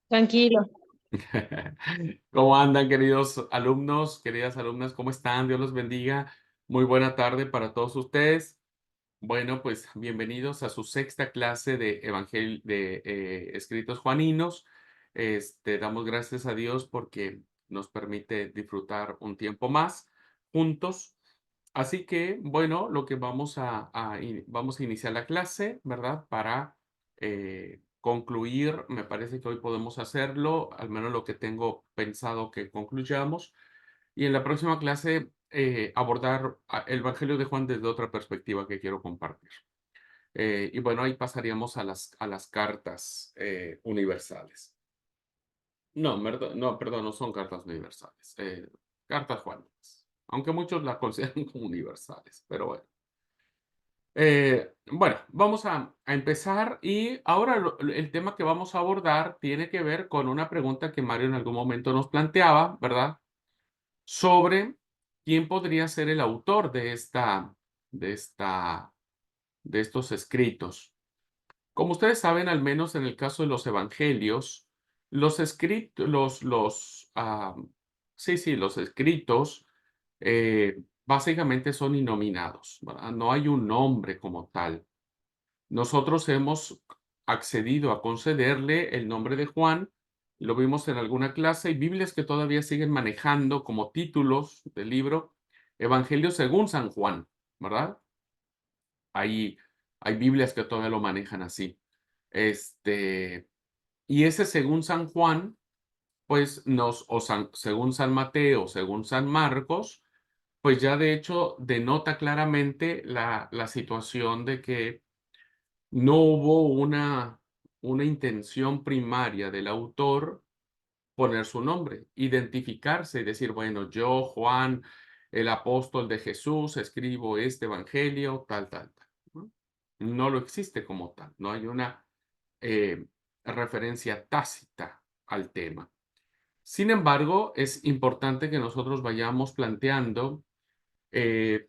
Tranquilo. ¿Cómo andan, queridos alumnos, queridas alumnas? ¿Cómo están? Dios los bendiga. Muy buena tarde para todos ustedes. Bueno, pues bienvenidos a su sexta clase de escritos juaninos. Damos gracias a Dios porque nos permite disfrutar un tiempo más juntos. Así que, bueno, lo que vamos a iniciar la clase, ¿verdad? Para concluir, me parece que hoy podemos hacerlo, al menos lo que tengo pensado que concluyamos. Y en la próxima clase abordar el Evangelio de Juan desde otra perspectiva que quiero compartir. Y bueno, ahí pasaríamos a las cartas universales. No, no, perdón, no son cartas universales, cartas Juaninas, aunque muchos la consideran como universales, pero bueno. Bueno, vamos a empezar y ahora el tema que vamos a abordar tiene que ver con una pregunta que Mario en algún momento nos planteaba, ¿verdad? Sobre quién podría ser el autor de esta, de estos escritos. Como ustedes saben, al menos en el caso de los evangelios, los escritos, los escritos básicamente son innominados, ¿verdad? No hay un nombre como tal. Nosotros hemos accedido a concederle el nombre de Juan, lo vimos en alguna clase, y Biblias que todavía siguen manejando como títulos del libro, Evangelio según San Juan, ¿verdad? Hay, hay Biblias que todavía lo manejan así. Y ese según San Juan, pues según San Mateo, según San Marcos, pues ya de hecho denota claramente la situación de que no hubo una intención primaria del autor poner su nombre, identificarse y decir, bueno, yo, Juan, el apóstol de Jesús, escribo este evangelio, tal, tal, tal, ¿no? No lo existe como tal, no hay una eh, referencia tácita al tema. Sin embargo, es importante que nosotros vayamos planteando, eh,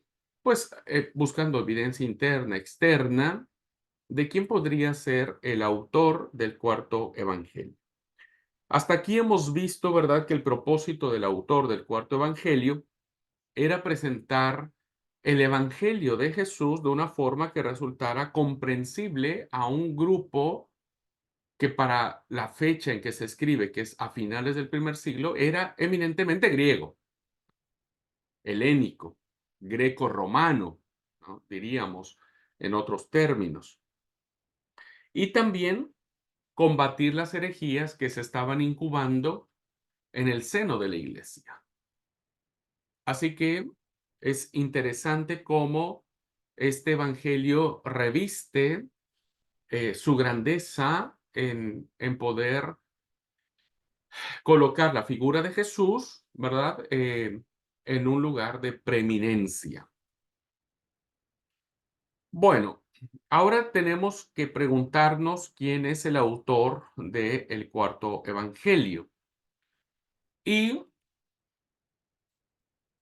buscando evidencia interna, externa, de quién podría ser el autor del cuarto evangelio. Hasta aquí hemos visto, ¿verdad?, que el propósito del autor del cuarto evangelio era presentar el evangelio de Jesús de una forma que resultara comprensible a un grupo que para la fecha en que se escribe, que es a finales del primer siglo, era eminentemente griego, helénico, greco-romano, ¿no? Diríamos en otros términos. Y también combatir las herejías que se estaban incubando en el seno de la iglesia. Así que es interesante cómo este evangelio reviste su grandeza en poder colocar la figura de Jesús, ¿verdad? En un lugar de preeminencia. Bueno, ahora tenemos que preguntarnos quién es el autor del cuarto evangelio. Y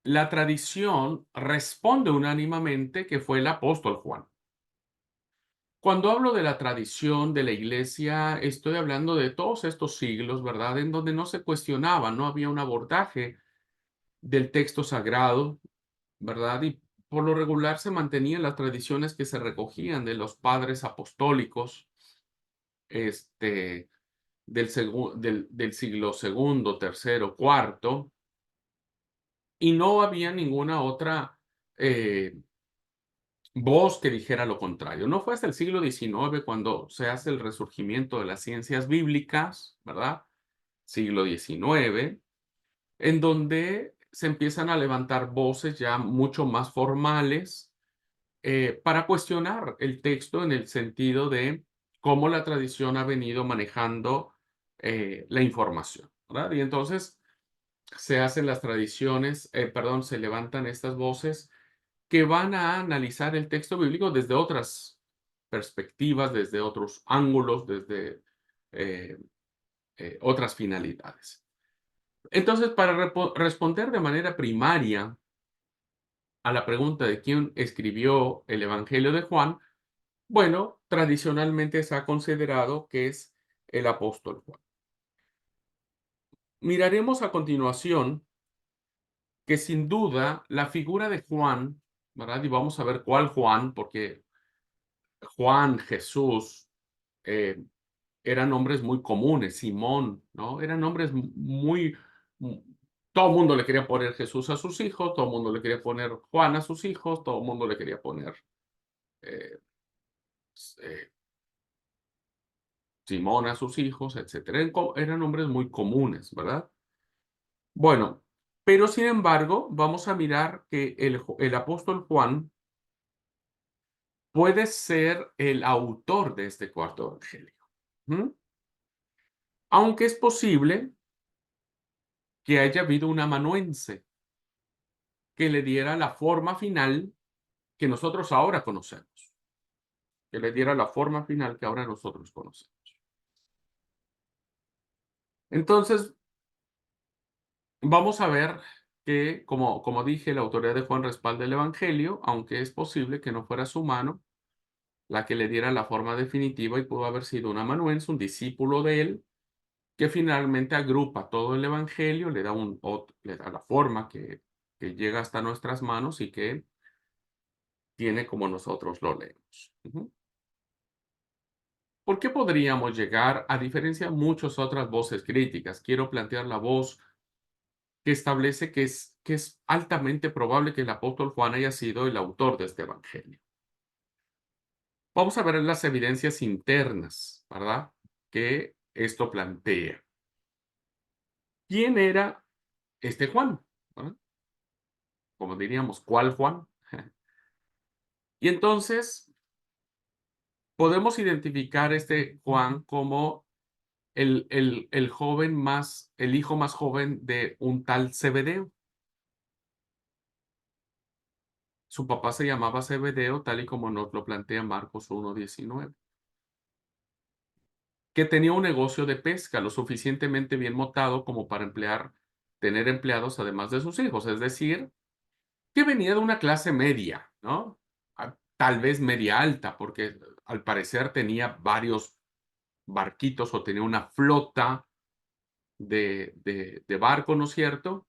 la tradición responde unánimemente que fue el apóstol Juan. Cuando hablo de la tradición de la iglesia, estoy hablando de todos estos siglos, ¿verdad? En donde no se cuestionaba, no había un abordaje del texto sagrado, ¿verdad? Y por lo regular se mantenían las tradiciones que se recogían de los padres apostólicos, este, del siglo segundo, tercero, cuarto, y no había ninguna otra voz que dijera lo contrario. No fue hasta el siglo XIX cuando se hace el resurgimiento de las ciencias bíblicas, ¿verdad? Siglo XIX, en donde se empiezan a levantar voces ya mucho más formales para cuestionar el texto en el sentido de cómo la tradición ha venido manejando la información, ¿verdad? Y entonces se hacen las tradiciones, perdón, se levantan estas voces que van a analizar el texto bíblico desde otras perspectivas, desde otros ángulos, desde eh, otras finalidades. Entonces, para responder de manera primaria a la pregunta de quién escribió el Evangelio de Juan, bueno, tradicionalmente se ha considerado que es el apóstol Juan. miraremos a continuación que sin duda la figura de Juan, ¿verdad? Y vamos a ver cuál Juan, porque Juan, Jesús, eh, eran nombres muy comunes, Simón, ¿no? Eran nombres muy, mu- todo el mundo le quería poner Jesús a sus hijos, todo el mundo le quería poner Juan a sus hijos, todo el mundo le quería poner eh, eh, Simón a sus hijos, etcétera. Eran nombres muy comunes, ¿verdad? Bueno, pero sin embargo, vamos a mirar que el apóstol Juan puede ser el autor de este cuarto evangelio. ¿M? Aunque es posible que haya habido un amanuense que le diera la forma final que nosotros ahora conocemos, que le diera la forma final que ahora nosotros conocemos. Entonces, vamos a ver que, como dije, la autoridad de Juan respalda el evangelio, aunque es posible que no fuera su mano la que le diera la forma definitiva y pudo haber sido un amanuense, un discípulo de él, que finalmente agrupa todo el evangelio, le da la forma que llega hasta nuestras manos y que tiene como nosotros lo leemos. Ujú. ¿Por qué podríamos llegar, a diferencia de muchas otras voces críticas? Quiero plantear la voz que establece que es altamente probable que el apóstol Juan haya sido el autor de este evangelio. Vamos a ver las evidencias internas, ¿verdad? Que esto plantea. ¿Quién era este Juan? ¿Verdad? Como diríamos, ¿cuál Juan? Y entonces podemos identificar este Juan como el hijo más joven de un tal Zebedeo. Su papá se llamaba Zebedeo, tal y como nos lo plantea Marcos 1:19, que tenía un negocio de pesca lo suficientemente bien montado como para tener empleados además de sus hijos, es decir, que venía de una clase media, ¿no? Tal vez media alta, porque al parecer tenía varios barquitos o tenía una flota de barcos, ¿no es cierto?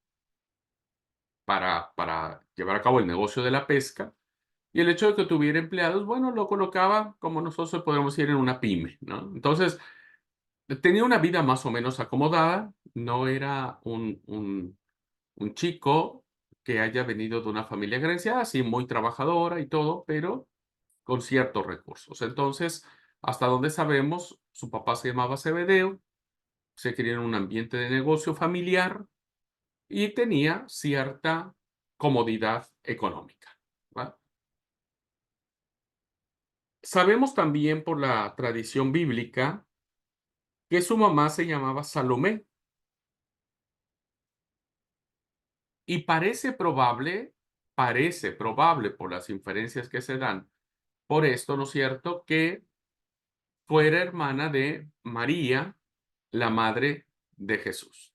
Para llevar a cabo el negocio de la pesca. Y el hecho de que tuviera empleados, bueno, lo colocaba como nosotros podemos decir en una pyme, ¿no? Entonces, tenía una vida más o menos acomodada, no era un chico que haya venido de una familia gerenciada, sí, muy trabajadora y todo, pero con ciertos recursos. Entonces, hasta donde sabemos, su papá se llamaba Zebedeo, se crió en un ambiente de negocio familiar y tenía cierta comodidad económica, ¿va? Sabemos también por la tradición bíblica que su mamá se llamaba Salomé y parece probable por las inferencias que se dan por esto, ¿no es cierto?, que fuera hermana de María, la madre de Jesús.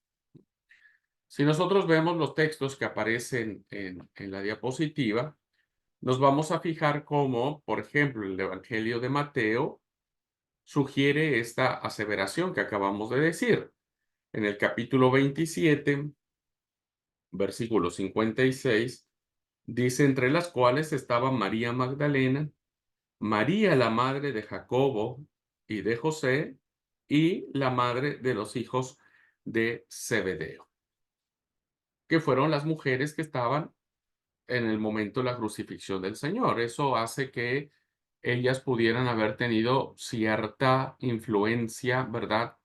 Si nosotros vemos los textos que aparecen en la diapositiva, nos vamos a fijar cómo, por ejemplo, el Evangelio de Mateo sugiere esta aseveración que acabamos de decir. En el capítulo 27, versículo 56, dice: entre las cuales estaba María Magdalena, María la madre de Jacobo y de José, y la madre de los hijos de Zebedeo, que fueron las mujeres que estaban en el momento de la crucifixión del Señor. Eso hace que ellas pudieran haber tenido cierta influencia, ¿verdad?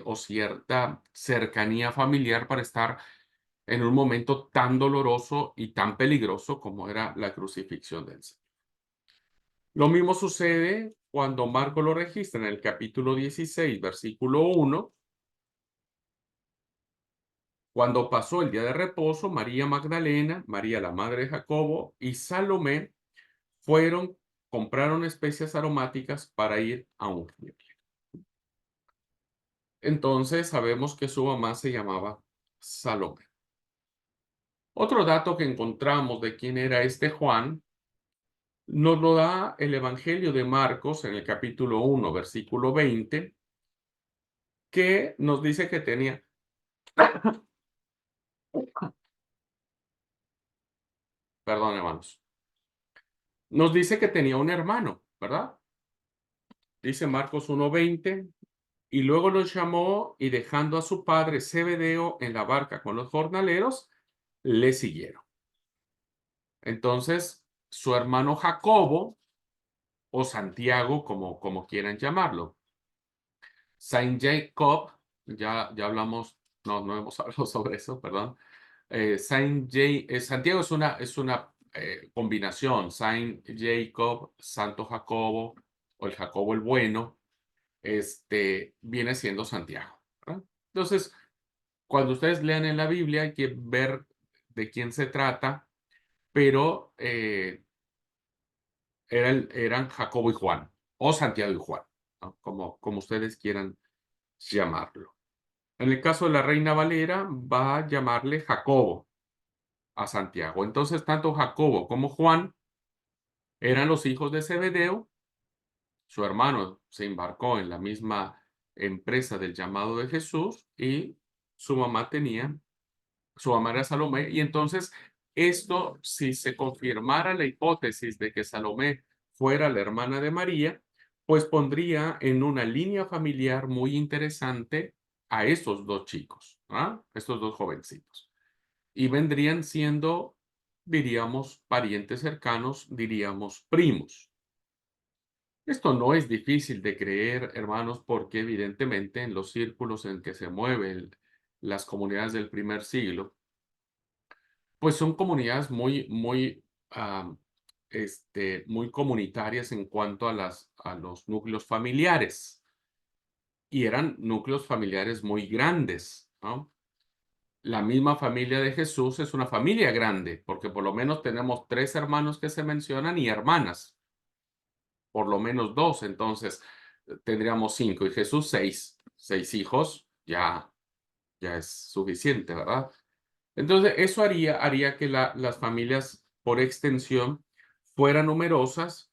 O cierta cercanía familiar para estar en un momento tan doloroso y tan peligroso como era la crucifixión del Señor. Lo mismo sucede cuando Marco lo registra en el capítulo 16, versículo 1. Cuando pasó el día de reposo, María Magdalena, María la madre de Jacobo y Salomé compraron especias aromáticas para ir a ungirle. Entonces sabemos que su mamá se llamaba Salomé. Otro dato que encontramos de quién era este Juan nos lo da el Evangelio de Marcos en el capítulo 1, versículo 20, que nos dice que tenía Perdón, hermanos. Nos dice que tenía un hermano, ¿verdad? Dice Marcos 1:20, y luego los llamó y dejando a su padre Zebedeo en la barca con los jornaleros, le siguieron. Entonces, su hermano Jacobo, o Santiago, como quieran llamarlo, Saint Jacob, ya hablamos, no hemos hablado sobre eso, perdón. Santiago es una combinación, Saint Jacob, Santo Jacobo, o el Jacobo el Bueno, viene siendo Santiago, ¿verdad? Entonces, cuando ustedes lean en la Biblia, hay que ver de quién se trata, pero eran Jacobo y Juan, o Santiago y Juan, ¿no? Como ustedes quieran llamarlo. En el caso de la Reina Valera, va a llamarle Jacobo a Santiago. Entonces, tanto Jacobo como Juan eran los hijos de Zebedeo. Su hermano se embarcó en la misma empresa del llamado de Jesús y su mamá su mamá era Salomé. Y entonces, esto, si se confirmara la hipótesis de que Salomé fuera la hermana de María, pues pondría en una línea familiar muy interesante a estos dos chicos, ¿ah? Estos dos jovencitos. Y vendrían siendo, diríamos, parientes cercanos, diríamos, primos. Esto no es difícil de creer, hermanos, porque evidentemente en los círculos en que se mueven las comunidades del primer siglo, pues son comunidades muy comunitarias en cuanto a los núcleos familiares. Y eran núcleos familiares muy grandes, ¿no? La misma familia de Jesús es una familia grande, porque por lo menos tenemos 3 hermanos que se mencionan y hermanas, por lo menos 2, entonces, tendríamos 5 y Jesús 6. 6 hijos, ya es suficiente, ¿verdad? Entonces, eso haría que las familias, por extensión, fueran numerosas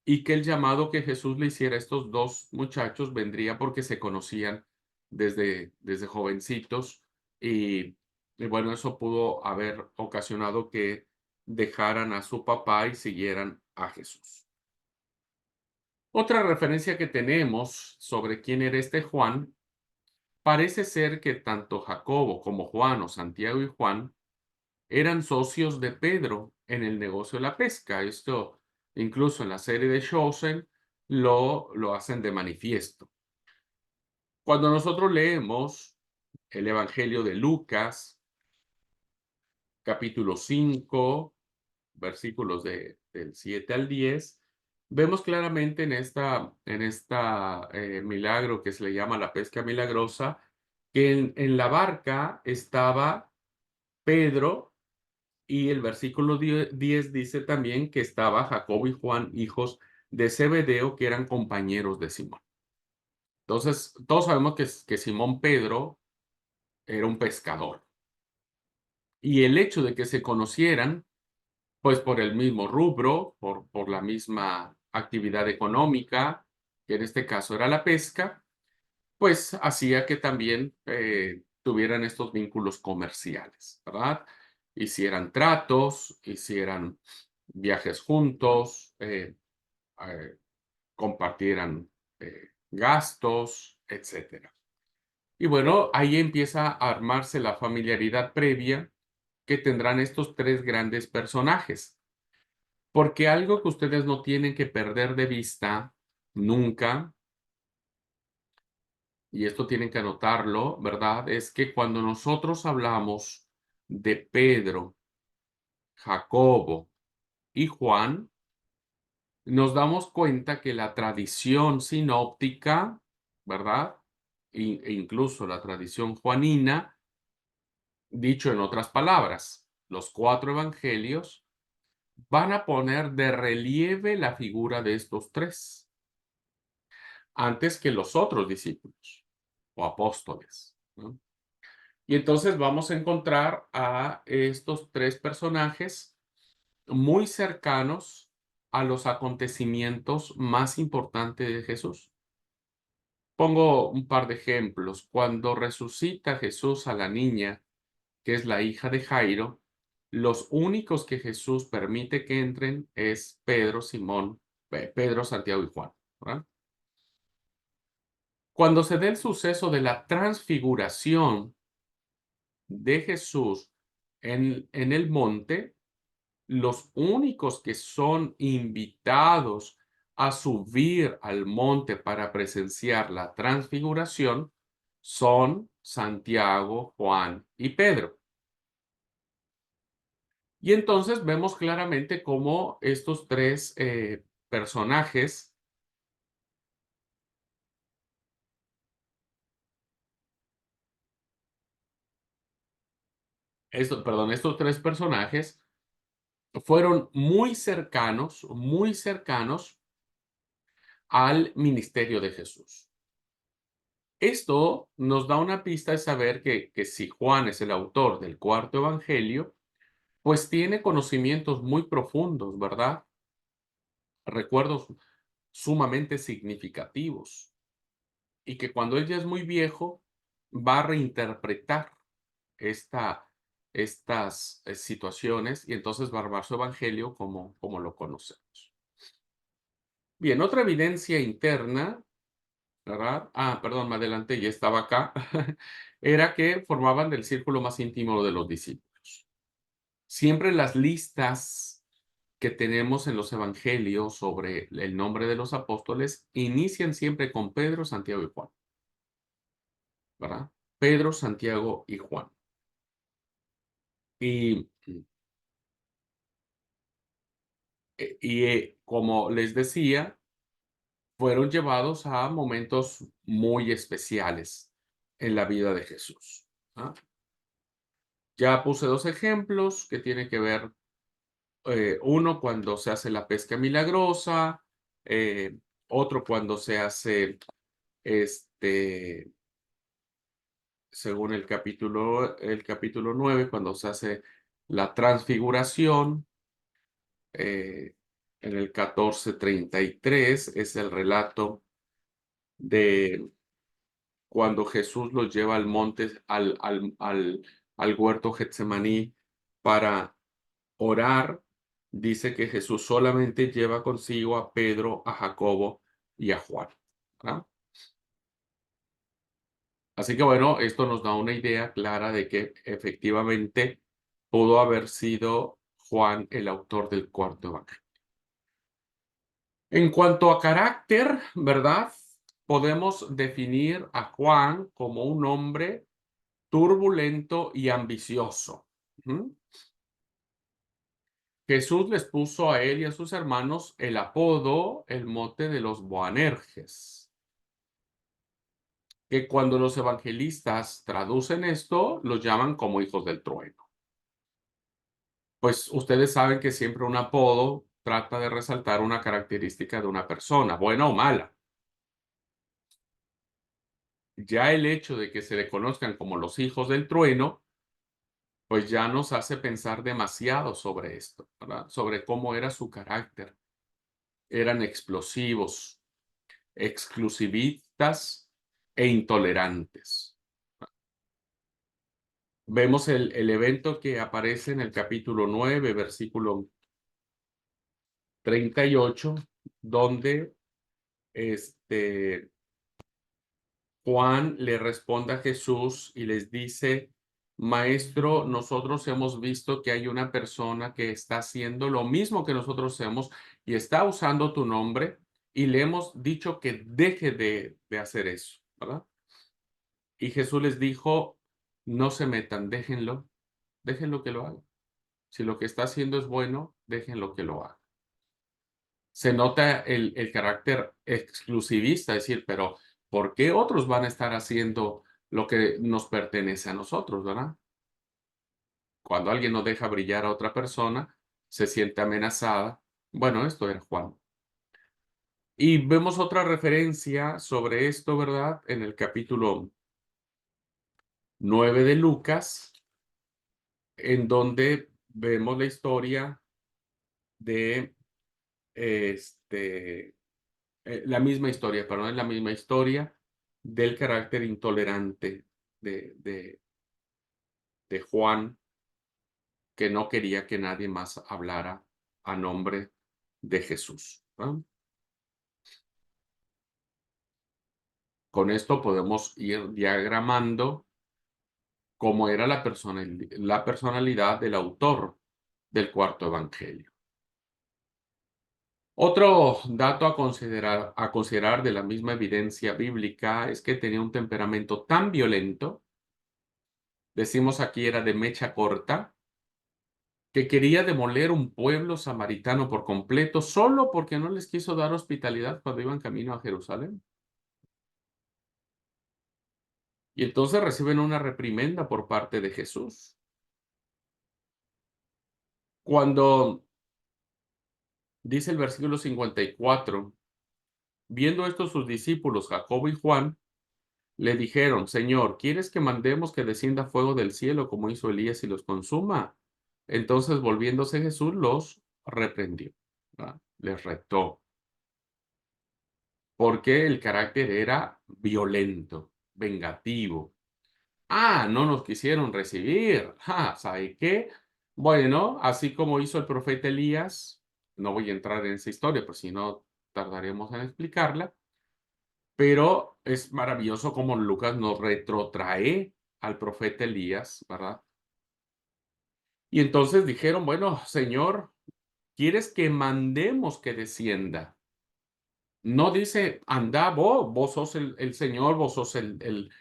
y que el llamado que Jesús le hiciera a estos 2 muchachos vendría porque se conocían desde jovencitos y bueno, eso pudo haber ocasionado que dejaran a su papá y siguieran a Jesús. Otra referencia que tenemos sobre quién era este Juan, parece ser que tanto Jacobo como Juan o Santiago y Juan eran socios de Pedro en el negocio de la pesca. Esto incluso en la serie de Chosen lo hacen de manifiesto. Cuando nosotros leemos el Evangelio de Lucas, capítulo 5, versículos del 7 al 10, vemos claramente en esta milagro que se le llama la pesca milagrosa, que en la barca estaba Pedro. Y el versículo 10 dice también que estaba Jacobo y Juan, hijos de Zebedeo, que eran compañeros de Simón. Entonces, todos sabemos que Simón Pedro era un pescador. Y el hecho de que se conocieran, pues por el mismo rubro, por la misma actividad económica, que en este caso era la pesca, pues hacía que también tuvieran estos vínculos comerciales, ¿verdad? Hicieran tratos, hicieran viajes juntos, compartieran gastos, etcétera. Y bueno, ahí empieza a armarse la familiaridad previa que tendrán estos 3 grandes personajes. Porque algo que ustedes no tienen que perder de vista nunca, y esto tienen que anotarlo, ¿verdad? Es que cuando nosotros hablamos de Pedro, Jacobo y Juan, nos damos cuenta que la tradición sinóptica, ¿verdad? E incluso la tradición juanina, dicho en otras palabras, los 4 evangelios van a poner de relieve la figura de estos 3 antes que los otros discípulos o apóstoles, ¿no? Y entonces vamos a encontrar a estos 3 personajes muy cercanos a los acontecimientos más importantes de Jesús. Pongo un par de ejemplos. Cuando resucita Jesús a la niña, que es la hija de Jairo, los únicos que Jesús permite que entren es Pedro, Simón, Pedro, Santiago y Juan, ¿verdad? Cuando se dé el suceso de la transfiguración de Jesús en el monte, los únicos que son invitados a subir al monte para presenciar la transfiguración son Santiago, Juan y Pedro. Y entonces vemos claramente cómo estos tres personajes, estos tres personajes fueron muy cercanos al ministerio de Jesús. Esto nos da una pista de saber que si Juan es el autor del cuarto evangelio, pues tiene conocimientos muy profundos, ¿verdad? Recuerdos sumamente significativos. Y que cuando él ya es muy viejo, va a reinterpretar esta, estas situaciones y entonces va a armar su evangelio como lo conocemos. Bien, otra evidencia interna, ¿verdad? Ah, perdón, me adelanté, ya estaba acá. Era que formaban del círculo más íntimo de los discípulos. Siempre las listas que tenemos en los evangelios sobre el nombre de los apóstoles inician siempre con Pedro, Santiago y Juan, ¿verdad? Pedro, Santiago y Juan. Y, como les decía, fueron llevados a momentos muy especiales en la vida de Jesús. ¿Ah? Ya puse dos ejemplos que tienen que ver, uno cuando se hace la pesca milagrosa, eh, otro cuando se hace, este, según el capítulo 9, cuando se hace la transfiguración. eh, en el 14:33 es el relato de cuando Jesús los lleva al monte, al huerto Getsemaní para orar. Dice que Jesús solamente lleva consigo a Pedro, a Jacobo y a Juan, ¿verdad? Así que bueno, esto nos da una idea clara de que efectivamente pudo haber sido Juan el autor del cuarto evangelio. En cuanto a carácter, ¿verdad? Podemos definir a Juan como un hombre turbulento y ambicioso. Ujú. Jesús les puso a él y a sus hermanos el apodo, el mote de los Boanerges, que cuando los evangelistas traducen esto, los llaman como hijos del trueno. Pues ustedes saben que siempre un apodo trata de resaltar una característica de una persona, buena o mala. Ya el hecho de que se le conozcan como los hijos del trueno, pues ya nos hace pensar demasiado sobre esto, ¿verdad? Sobre cómo era su carácter. Eran explosivos, exclusivistas e intolerantes. Vemos el evento que aparece en el capítulo 9, versículo 38, donde este, Juan le responde a Jesús y les dice: Maestro, nosotros hemos visto que hay una persona que está haciendo lo mismo que nosotros hacemos y está usando tu nombre y le hemos dicho que deje de hacer eso, ¿verdad? Y Jesús les dijo: no se metan, déjenlo que lo haga. Si lo que está haciendo es bueno, déjenlo que lo haga. Se nota el carácter exclusivista, es decir, pero ¿por qué otros van a estar haciendo lo que nos pertenece a nosotros, verdad? Cuando alguien no deja brillar a otra persona, se siente amenazada. Bueno, esto era Juan. Y vemos otra referencia sobre esto, ¿verdad? En el capítulo 9 de Lucas, en donde vemos la historia de este, la misma historia, perdón, es la misma historia del carácter intolerante de, de, de Juan, que no quería que nadie más hablara a nombre de Jesús, ¿no? Con esto podemos ir diagramando cómo era la personalidad del autor del cuarto evangelio. Otro dato a considerar de la misma evidencia bíblica es que tenía un temperamento tan violento, decimos aquí era de mecha corta, que quería demoler un pueblo samaritano por completo solo porque no les quiso dar hospitalidad cuando iban camino a Jerusalén. Y entonces reciben una reprimenda por parte de Jesús. Cuando dice el versículo 54, viendo esto sus discípulos, Jacobo y Juan, le dijeron, Señor, ¿quieres que mandemos que descienda fuego del cielo como hizo Elías y los consuma? Entonces, volviéndose Jesús, los reprendió, ¿verdad? Les retó, porque el carácter era violento, vengativo. Ah, no nos quisieron recibir. Ah, ¿sabe qué? Bueno, así como hizo el profeta Elías, no voy a entrar en esa historia, pues si no tardaremos en explicarla, pero es maravilloso cómo Lucas nos retrotrae al profeta Elías, ¿verdad? Y entonces dijeron, bueno, Señor, ¿quieres que mandemos que descienda? No dice, anda vos sos el Señor, vos sos el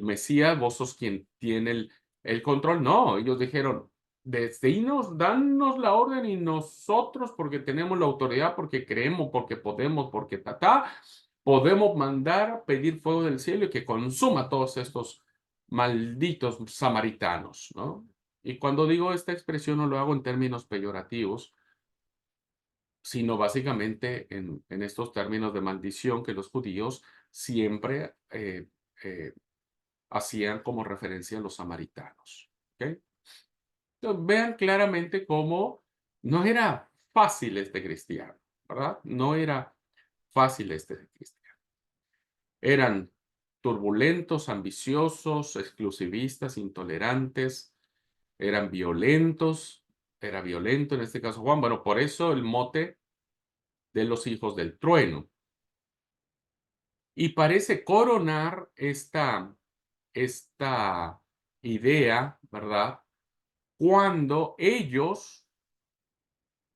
Mesías, vos sos quien tiene el control. No, ellos dijeron, decinos, danos la orden y nosotros, porque tenemos la autoridad, porque creemos, porque podemos, porque podemos mandar pedir fuego del cielo y que consuma todos estos malditos samaritanos, ¿no? Y cuando digo esta expresión no lo hago en términos peyorativos, sino básicamente en estos términos de maldición que los judíos siempre eh, hacían como referencia a los samaritanos. ¿Ok? Entonces, vean claramente cómo no era fácil este cristiano, ¿verdad? No era fácil este cristiano. Eran turbulentos, ambiciosos, exclusivistas, intolerantes, eran violentos, era violento en este caso Juan. Bueno, por eso el mote de los hijos del trueno. Y parece coronar esta idea, ¿verdad? Cuando ellos,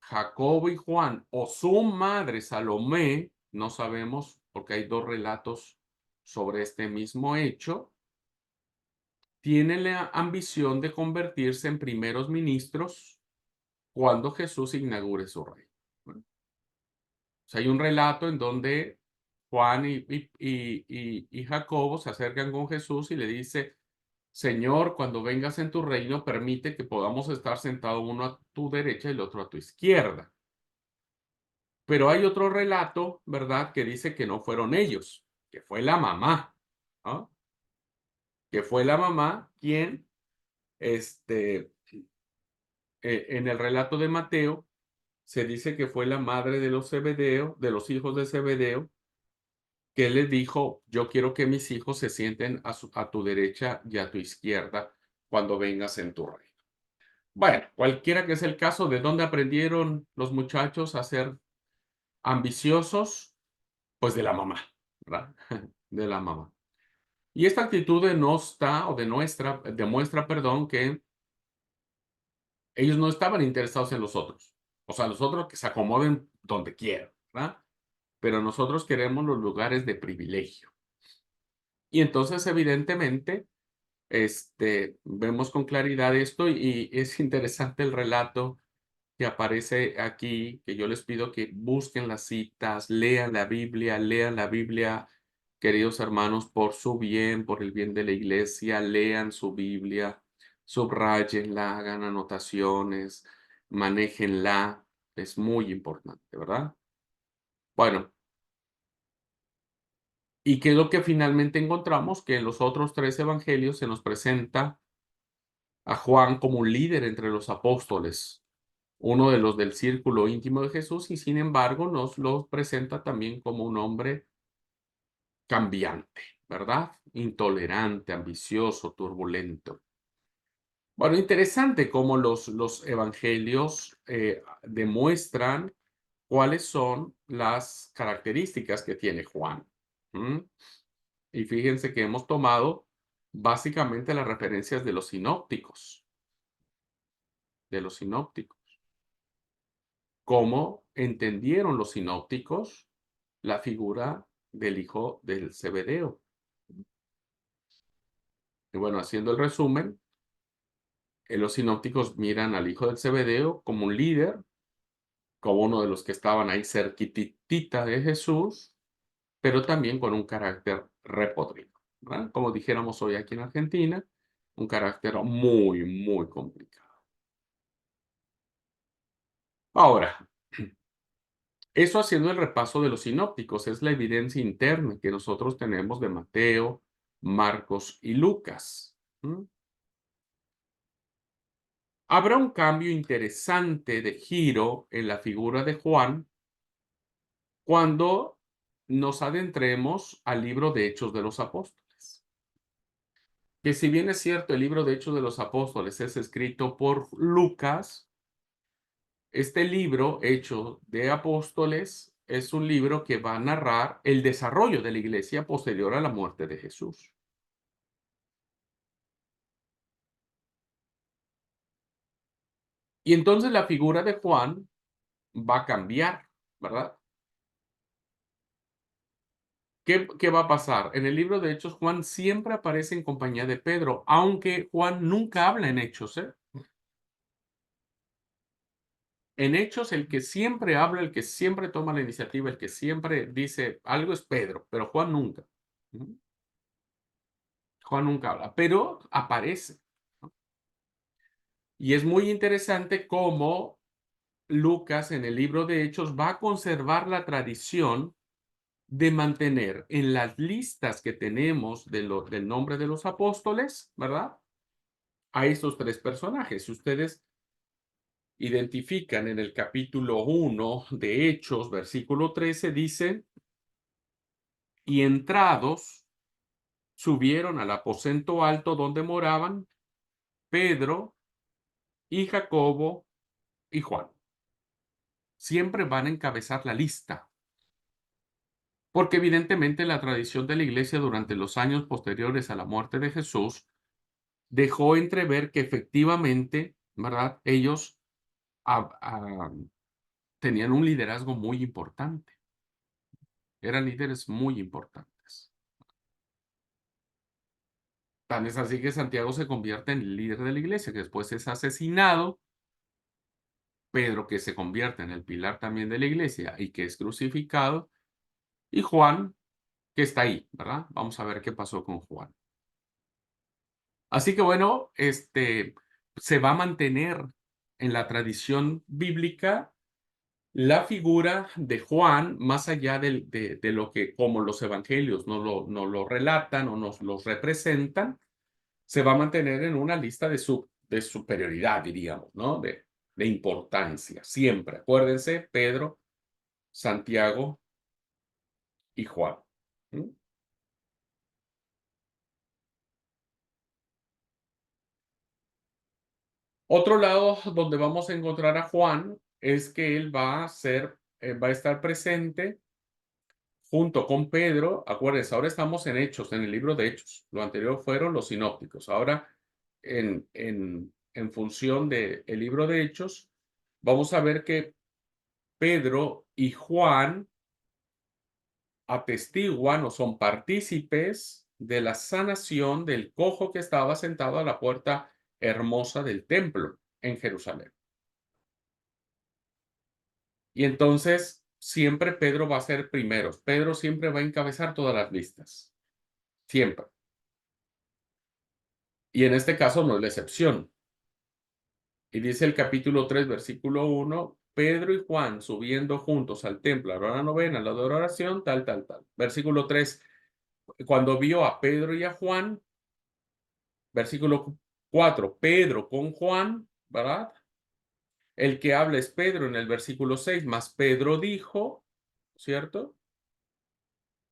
Jacobo y Juan, o su madre Salomé, no sabemos porque hay dos relatos sobre este mismo hecho, tienen la ambición de convertirse en primeros ministros cuando Jesús inaugure su reino. Bueno, o sea, hay un relato en donde Juan y Jacobo se acercan con Jesús y le dice, Señor, cuando vengas en tu reino, permite que podamos estar sentados uno a tu derecha y el otro a tu izquierda. Pero hay otro relato, ¿verdad?, que dice que no fueron ellos, que fue la mamá, ¿no? Que fue la mamá quien, este, en el relato de Mateo, se dice que fue la madre de los Zebedeo, de los hijos de Zebedeo, que les dijo, yo quiero que mis hijos se sienten a tu derecha y a tu izquierda cuando vengas en tu reino. Bueno, cualquiera que sea el caso, ¿de dónde aprendieron los muchachos a ser ambiciosos? Pues de la mamá, ¿verdad? De la mamá. Y esta actitud demuestra, perdón, que ellos no estaban interesados en los otros. O sea, los otros que se acomoden donde quieran, ¿verdad? Pero nosotros queremos los lugares de privilegio. Y entonces, evidentemente, vemos con claridad esto y es interesante el relato que aparece aquí, que yo les pido que busquen las citas, lean la Biblia, queridos hermanos, por su bien, por el bien de la iglesia, lean su Biblia, subrayenla, hagan anotaciones, manéjenla, es muy importante, ¿verdad? Bueno, ¿y qué es lo que finalmente encontramos? Que en los otros tres evangelios se nos presenta a Juan como un líder entre los apóstoles, uno de los del círculo íntimo de Jesús, y sin embargo nos lo presenta también como un hombre cambiante, ¿verdad? Intolerante, ambicioso, turbulento. Bueno, interesante cómo los evangelios demuestran cuáles son las características que tiene Juan. ¿M? Y fíjense que hemos tomado básicamente las referencias de los sinópticos. ¿Cómo entendieron los sinópticos la figura del hijo del Zebedeo? Y bueno, haciendo el resumen, los sinópticos miran al hijo del Zebedeo como un líder, como uno de los que estaban ahí cerquitita de Jesús, pero también con un carácter repodrido, ¿verdad? Como dijéramos hoy aquí en Argentina, un carácter muy, muy complicado. Ahora, eso haciendo el repaso de los sinópticos, es la evidencia interna que nosotros tenemos de Mateo, Marcos y Lucas. ¿M? Habrá un cambio interesante de giro en la figura de Juan cuando nos adentremos al libro de Hechos de los Apóstoles. Que si bien es cierto, el libro de Hechos de los Apóstoles es escrito por Lucas, este libro, Hechos de Apóstoles, es un libro que va a narrar el desarrollo de la iglesia posterior a la muerte de Jesús. Y entonces la figura de Juan va a cambiar, ¿verdad? ¿Qué va a pasar? En el libro de Hechos, Juan siempre aparece en compañía de Pedro, aunque Juan nunca habla en Hechos, ¿eh? En Hechos, el que siempre habla, el que siempre toma la iniciativa, el que siempre dice algo es Pedro, pero Juan nunca. Ujú. Juan nunca habla, pero aparece, ¿no? Y es muy interesante cómo Lucas en el libro de Hechos va a conservar la tradición de mantener en las listas que tenemos del nombre de los apóstoles, ¿verdad? A estos tres personajes. Si ustedes identifican en el capítulo 1 de Hechos, versículo 13, dice, y entrados, subieron al aposento alto donde moraban Pedro y Jacobo y Juan. Siempre van a encabezar la lista, porque evidentemente la tradición de la iglesia durante los años posteriores a la muerte de Jesús dejó entrever que efectivamente, ¿verdad? Ellos ah, ah, tenían un liderazgo muy importante, eran líderes muy importantes. Tan es así que Santiago se convierte en el líder de la iglesia, que después es asesinado. Pedro, que se convierte en el pilar también de la iglesia y que es crucificado, y Juan, que está ahí, ¿verdad? Vamos a ver qué pasó con Juan. Así que bueno, se va a mantener en la tradición bíblica la figura de Juan, más allá de lo que, como los evangelios no lo relatan o nos los representan, se va a mantener en una lista de superioridad, diríamos, ¿no? De importancia, siempre. Acuérdense, Pedro, Santiago y Juan. ¿Mm? Otro lado donde vamos a encontrar a Juan es que él va a estar presente junto con Pedro. Acuérdense, ahora estamos en Hechos, en el libro de Hechos. Lo anterior fueron los sinópticos. Ahora, en función del libro de Hechos, vamos a ver que Pedro y Juan atestiguan o son partícipes de la sanación del cojo que estaba sentado a la puerta hermosa del templo en Jerusalén. Y entonces siempre Pedro va a ser primero. Pedro siempre va a encabezar todas las listas, siempre. Y en este caso no es la excepción. Y dice el capítulo 3, versículo 1, Pedro y Juan subiendo juntos al templo a la hora novena, a la hora de oración, tal, tal, tal. Versículo 3, cuando vio a Pedro y a Juan, versículo 4, Pedro con Juan, ¿verdad? El que habla es Pedro en el versículo 6, más Pedro dijo, ¿cierto?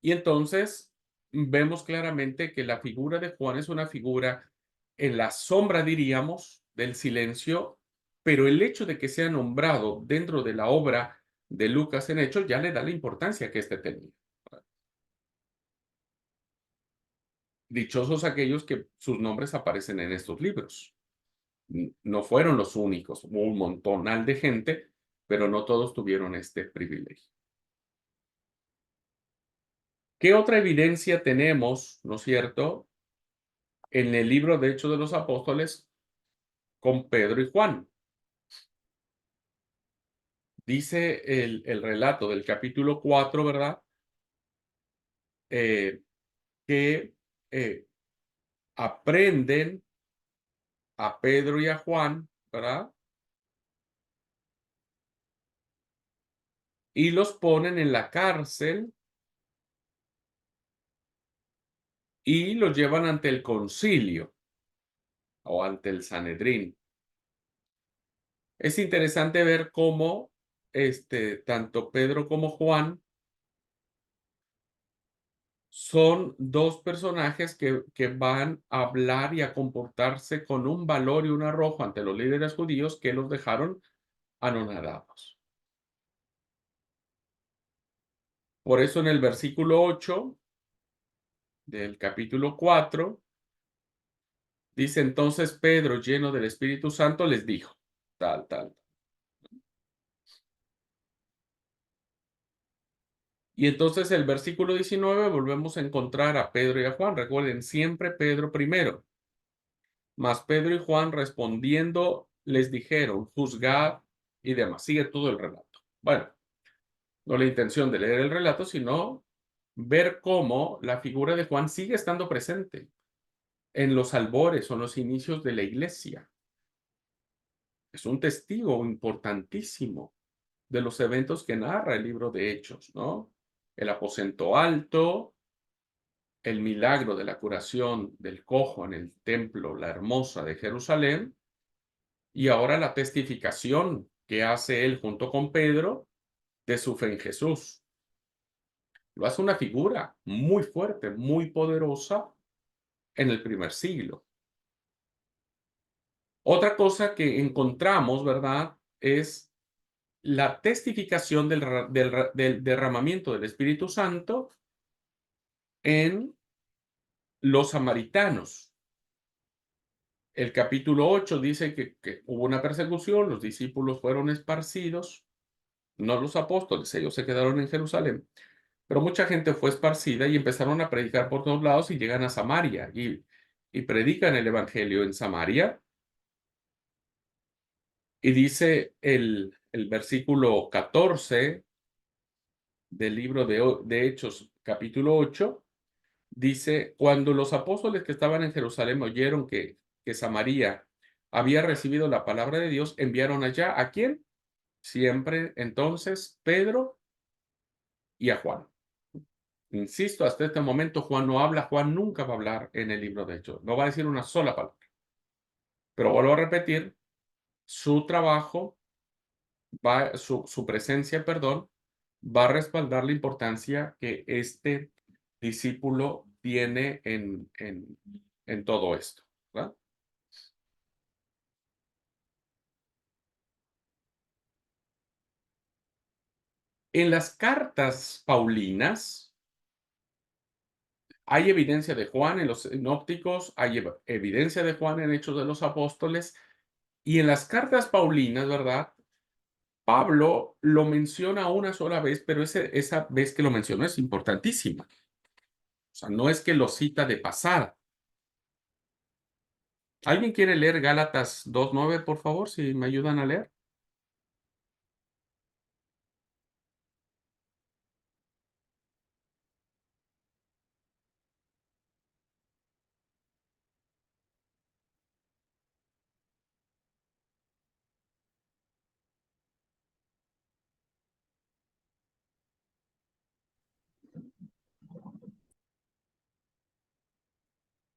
Y entonces vemos claramente que la figura de Juan es una figura en la sombra, diríamos, del silencio, pero el hecho de que sea nombrado dentro de la obra de Lucas en Hechos ya le da la importancia que éste tenía. Dichosos aquellos que sus nombres aparecen en estos libros. No fueron los únicos, hubo un montonal de gente, pero no todos tuvieron este privilegio. ¿Qué otra evidencia tenemos, no es cierto, en el libro de Hechos de los Apóstoles con Pedro y Juan? Dice el relato del capítulo 4, ¿verdad? Que aprenden a Pedro y a Juan, ¿verdad? Y los ponen en la cárcel y los llevan ante el concilio o ante el Sanedrín. Es interesante ver cómo tanto Pedro como Juan son dos personajes que van a hablar y a comportarse con un valor y un arrojo ante los líderes judíos que los dejaron anonadados. Por eso en el versículo 8 del capítulo 4 dice: entonces Pedro, lleno del Espíritu Santo, les dijo, tal, tal. Y entonces el versículo 19 volvemos a encontrar a Pedro y a Juan. Recuerden, siempre Pedro primero. Mas Pedro y Juan respondiendo les dijeron, juzgad y demás. Sigue todo el relato. Bueno, no la intención de leer el relato, sino ver cómo la figura de Juan sigue estando presente en los albores o en los inicios de la iglesia. Es un testigo importantísimo de los eventos que narra el libro de Hechos, ¿no? El aposento alto, el milagro de la curación del cojo en el templo, la hermosa de Jerusalén, y ahora la testificación que hace él junto con Pedro de su fe en Jesús. Lo hace una figura muy fuerte, muy poderosa en el primer siglo. Otra cosa que encontramos, ¿verdad?, es la testificación del derramamiento del Espíritu Santo en los samaritanos. El capítulo 8 dice que hubo una persecución, los discípulos fueron esparcidos, no los apóstoles, ellos se quedaron en Jerusalén, pero mucha gente fue esparcida y empezaron a predicar por todos lados y llegan a Samaria y predican el evangelio en Samaria. Y dice el versículo 14 del libro de Hechos, capítulo 8, dice, cuando los apóstoles que estaban en Jerusalén oyeron que Samaria había recibido la palabra de Dios, enviaron allá, ¿a quién? Siempre entonces Pedro y a Juan. Insisto, hasta este momento Juan no habla, Juan nunca va a hablar en el libro de Hechos, no va a decir una sola palabra. Pero vuelvo a repetir, su trabajo, su presencia, perdón, va a respaldar la importancia que este discípulo tiene en todo esto, ¿verdad? En las cartas paulinas hay evidencia de Juan en los sinópticos, hay evidencia de Juan en Hechos de los Apóstoles, y en las cartas paulinas, ¿verdad? Pablo lo menciona una sola vez, pero esa vez que lo mencionó es importantísima. O sea, no es que lo cita de pasada. ¿Alguien quiere leer Gálatas 2:9, por favor, si me ayudan a leer?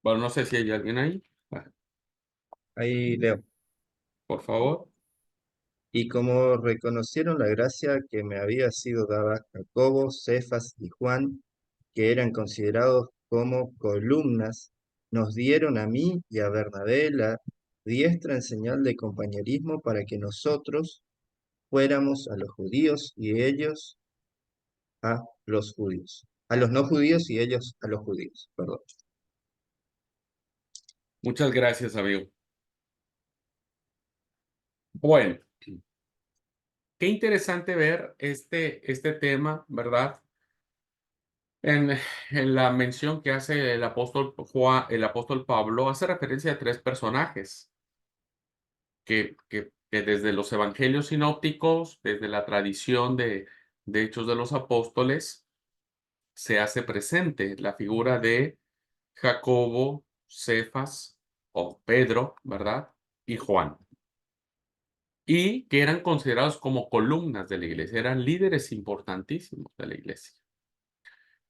Bueno, no sé si hay alguien ahí. Bueno, Ahí leo. por favor. Y como reconocieron la gracia que me había sido dada, Jacobo, Cefas y Juan, que eran considerados como columnas, nos dieron a mí y a Bernabé la diestra en señal de compañerismo para que nosotros fuéramos a los judíos y ellos a los judíos. A los no judíos y ellos a los judíos, perdón. Muchas gracias, amigo. Bueno, qué interesante ver este tema, ¿verdad? En, en la mención que hace el apóstol Juan, el apóstol Pablo, hace referencia a tres personajes que desde los evangelios sinópticos, desde la tradición de Hechos de los Apóstoles, se hace presente la figura de Jacobo, Cefas o Pedro, ¿verdad? Y Juan. Y que eran considerados como columnas de la iglesia, eran líderes importantísimos de la iglesia,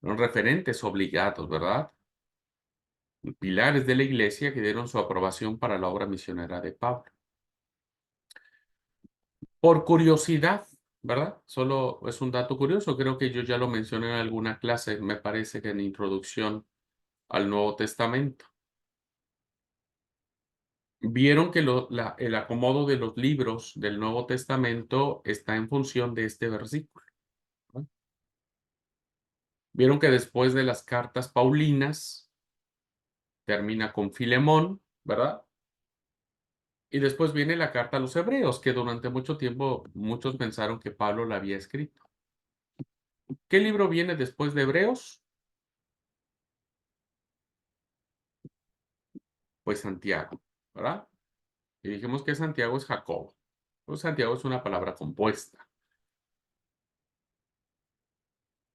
eran referentes obligados, ¿verdad? Pilares de la iglesia que dieron su aprobación para la obra misionera de Pablo. Por curiosidad, ¿verdad? Solo es un dato curioso, creo que yo ya lo mencioné en alguna clase, me parece que en introducción al Nuevo Testamento. Vieron que el acomodo de los libros del Nuevo Testamento está en función de este versículo, ¿no? Vieron que después de las cartas paulinas termina con Filemón, ¿verdad? Y después viene la carta a los hebreos, que durante mucho tiempo muchos pensaron que Pablo la había escrito. ¿Qué libro viene después de Hebreos? Pues Santiago, ¿verdad? Y dijimos que Santiago es Jacobo. Pues Santiago es una palabra compuesta.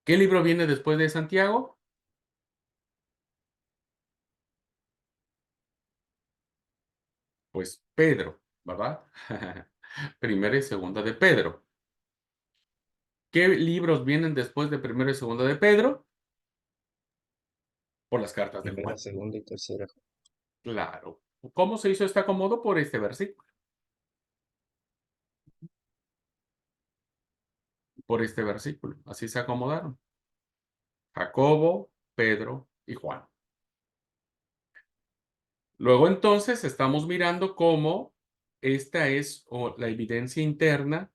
¿Qué libro viene después de Santiago? Pues Pedro, ¿verdad? Primera y segunda de Pedro. ¿Qué libros vienen después de primera y segunda de Pedro? Por las cartas de Primera, Juan. segunda y tercera. Claro. ¿Cómo se hizo este acomodo? Por este versículo. Por este versículo. Así se acomodaron. Jacobo, Pedro y Juan. Luego entonces estamos mirando cómo esta es la evidencia interna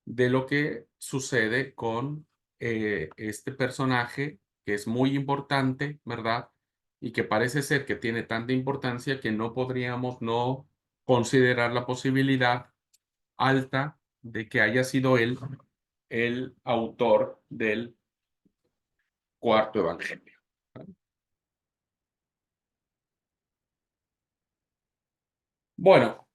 de lo que sucede con este personaje que es muy importante, ¿verdad? Y que parece ser que tiene tanta importancia que no podríamos no considerar la posibilidad alta de que haya sido él el autor del cuarto evangelio. Bueno,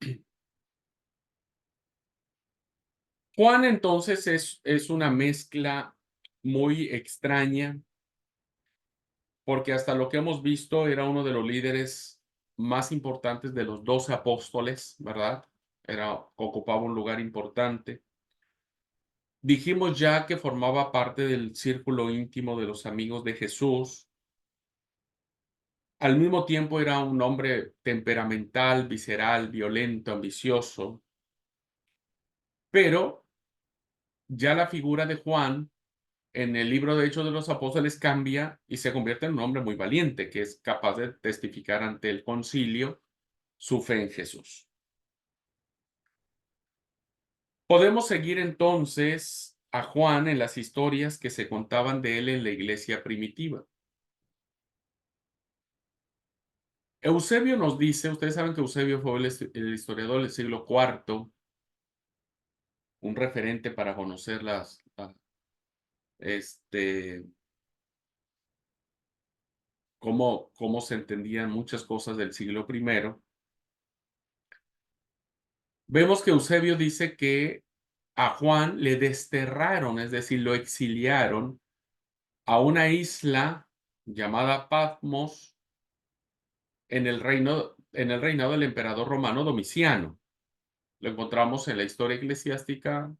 Juan entonces es una mezcla muy extraña porque hasta lo que hemos visto era uno de los líderes más importantes de los 12 apóstoles, ¿verdad? Ocupaba un lugar importante. Dijimos ya que formaba parte del círculo íntimo de los amigos de Jesús. Al mismo tiempo era un hombre temperamental, visceral, violento, ambicioso, pero ya la figura de Juan en el libro de Hechos de los Apóstoles cambia y se convierte en un hombre muy valiente, que es capaz de testificar ante el concilio su fe en Jesús. Podemos seguir entonces a Juan en las historias que se contaban de él en la iglesia primitiva. Eusebio nos dice, ustedes saben que Eusebio fue el historiador del siglo IV, un referente para conocer este, cómo se entendían muchas cosas del siglo I. Vemos que Eusebio dice que a Juan le desterraron, es decir, lo exiliaron a una isla llamada Patmos en el reinado del emperador romano Domiciano. Lo encontramos en la historia eclesiástica,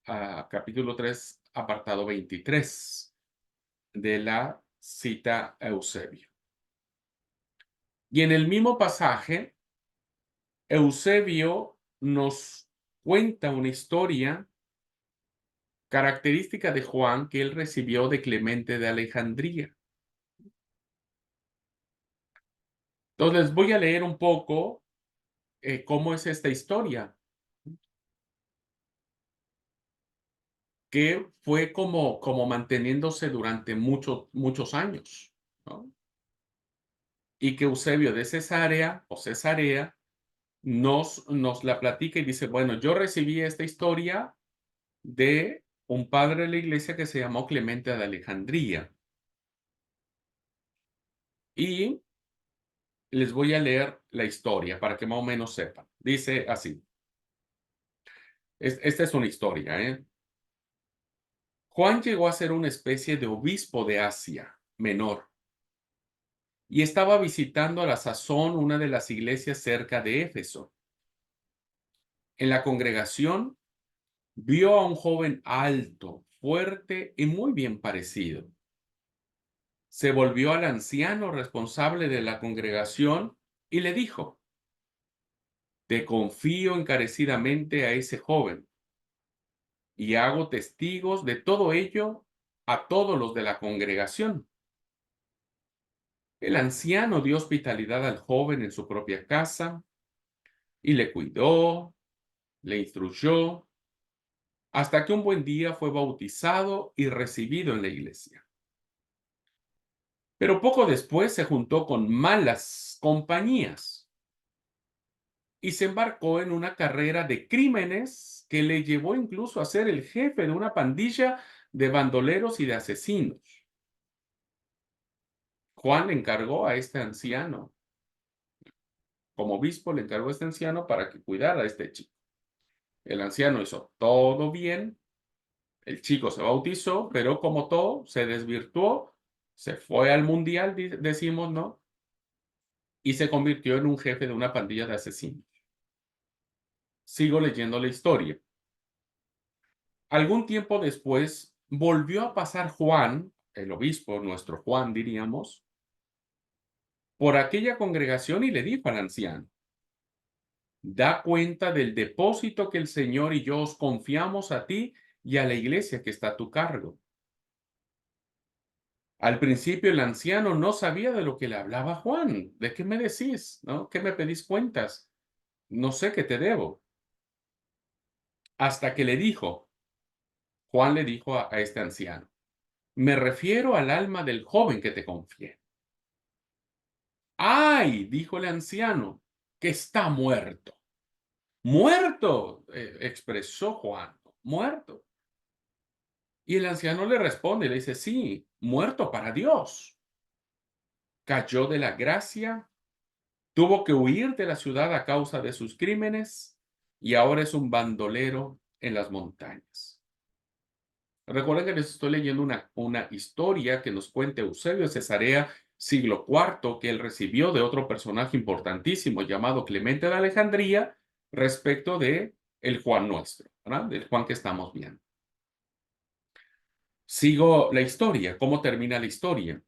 capítulo 3, apartado 23 de la cita a Eusebio. Y en el mismo pasaje, Eusebio nos cuenta una historia característica de Juan que él recibió de Clemente de Alejandría. Entonces, les voy a leer un poco cómo es esta historia, que fue como manteniéndose durante muchos años, ¿no? Y que Eusebio de Cesarea o Cesarea nos la platica y dice, bueno, yo recibí esta historia de un padre de la iglesia que se llamó Clemente de Alejandría. Y les voy a leer la historia para que más o menos sepan. Dice así, esta es una historia, ¿eh? Juan llegó a ser una especie de obispo de Asia Menor y estaba visitando a la sazón una de las iglesias cerca de Éfeso. En la congregación vio a un joven alto, fuerte y muy bien parecido. Se volvió al anciano responsable de la congregación y le dijo, te confío encarecidamente a ese joven y hago testigos de todo ello a todos los de la congregación. El anciano dio hospitalidad al joven en su propia casa y le cuidó, le instruyó, hasta que un buen día fue bautizado y recibido en la iglesia. Pero poco después se juntó con malas compañías y se embarcó en una carrera de crímenes que le llevó incluso a ser el jefe de una pandilla de bandoleros y de asesinos. Juan le encargó a este anciano, como obispo le encargó a este anciano para que cuidara a este chico. El anciano hizo todo bien, el chico se bautizó, pero como todo, se desvirtuó, se fue al mundial, decimos, ¿no? Y se convirtió en un jefe de una pandilla de asesinos. Sigo leyendo la historia. Algún tiempo después, volvió a pasar Juan, el obispo, nuestro Juan, diríamos, por aquella congregación y le dijo al anciano, da cuenta del depósito que el Señor y yo os confiamos a ti y a la iglesia que está a tu cargo. Al principio el anciano no sabía de lo que le hablaba Juan. ¿De qué me decís? ¿No? ¿Qué me pedís cuentas? No sé qué te debo. Hasta que le dijo, Juan le dijo a este anciano, me refiero al alma del joven que te confié. ¡Ay! Dijo el anciano, que está muerto. ¡Muerto! Expresó Juan, muerto. Y el anciano le responde, le dice, sí, muerto para Dios. Cayó de la gracia, tuvo que huir de la ciudad a causa de sus crímenes y ahora es un bandolero en las montañas. Recuerden que les estoy leyendo una historia que nos cuenta Eusebio de Cesarea, siglo IV, que él recibió de otro personaje importantísimo llamado Clemente de Alejandría respecto de el Juan nuestro, ¿verdad? Del Juan que estamos viendo. Sigo la historia. ¿Cómo termina la historia?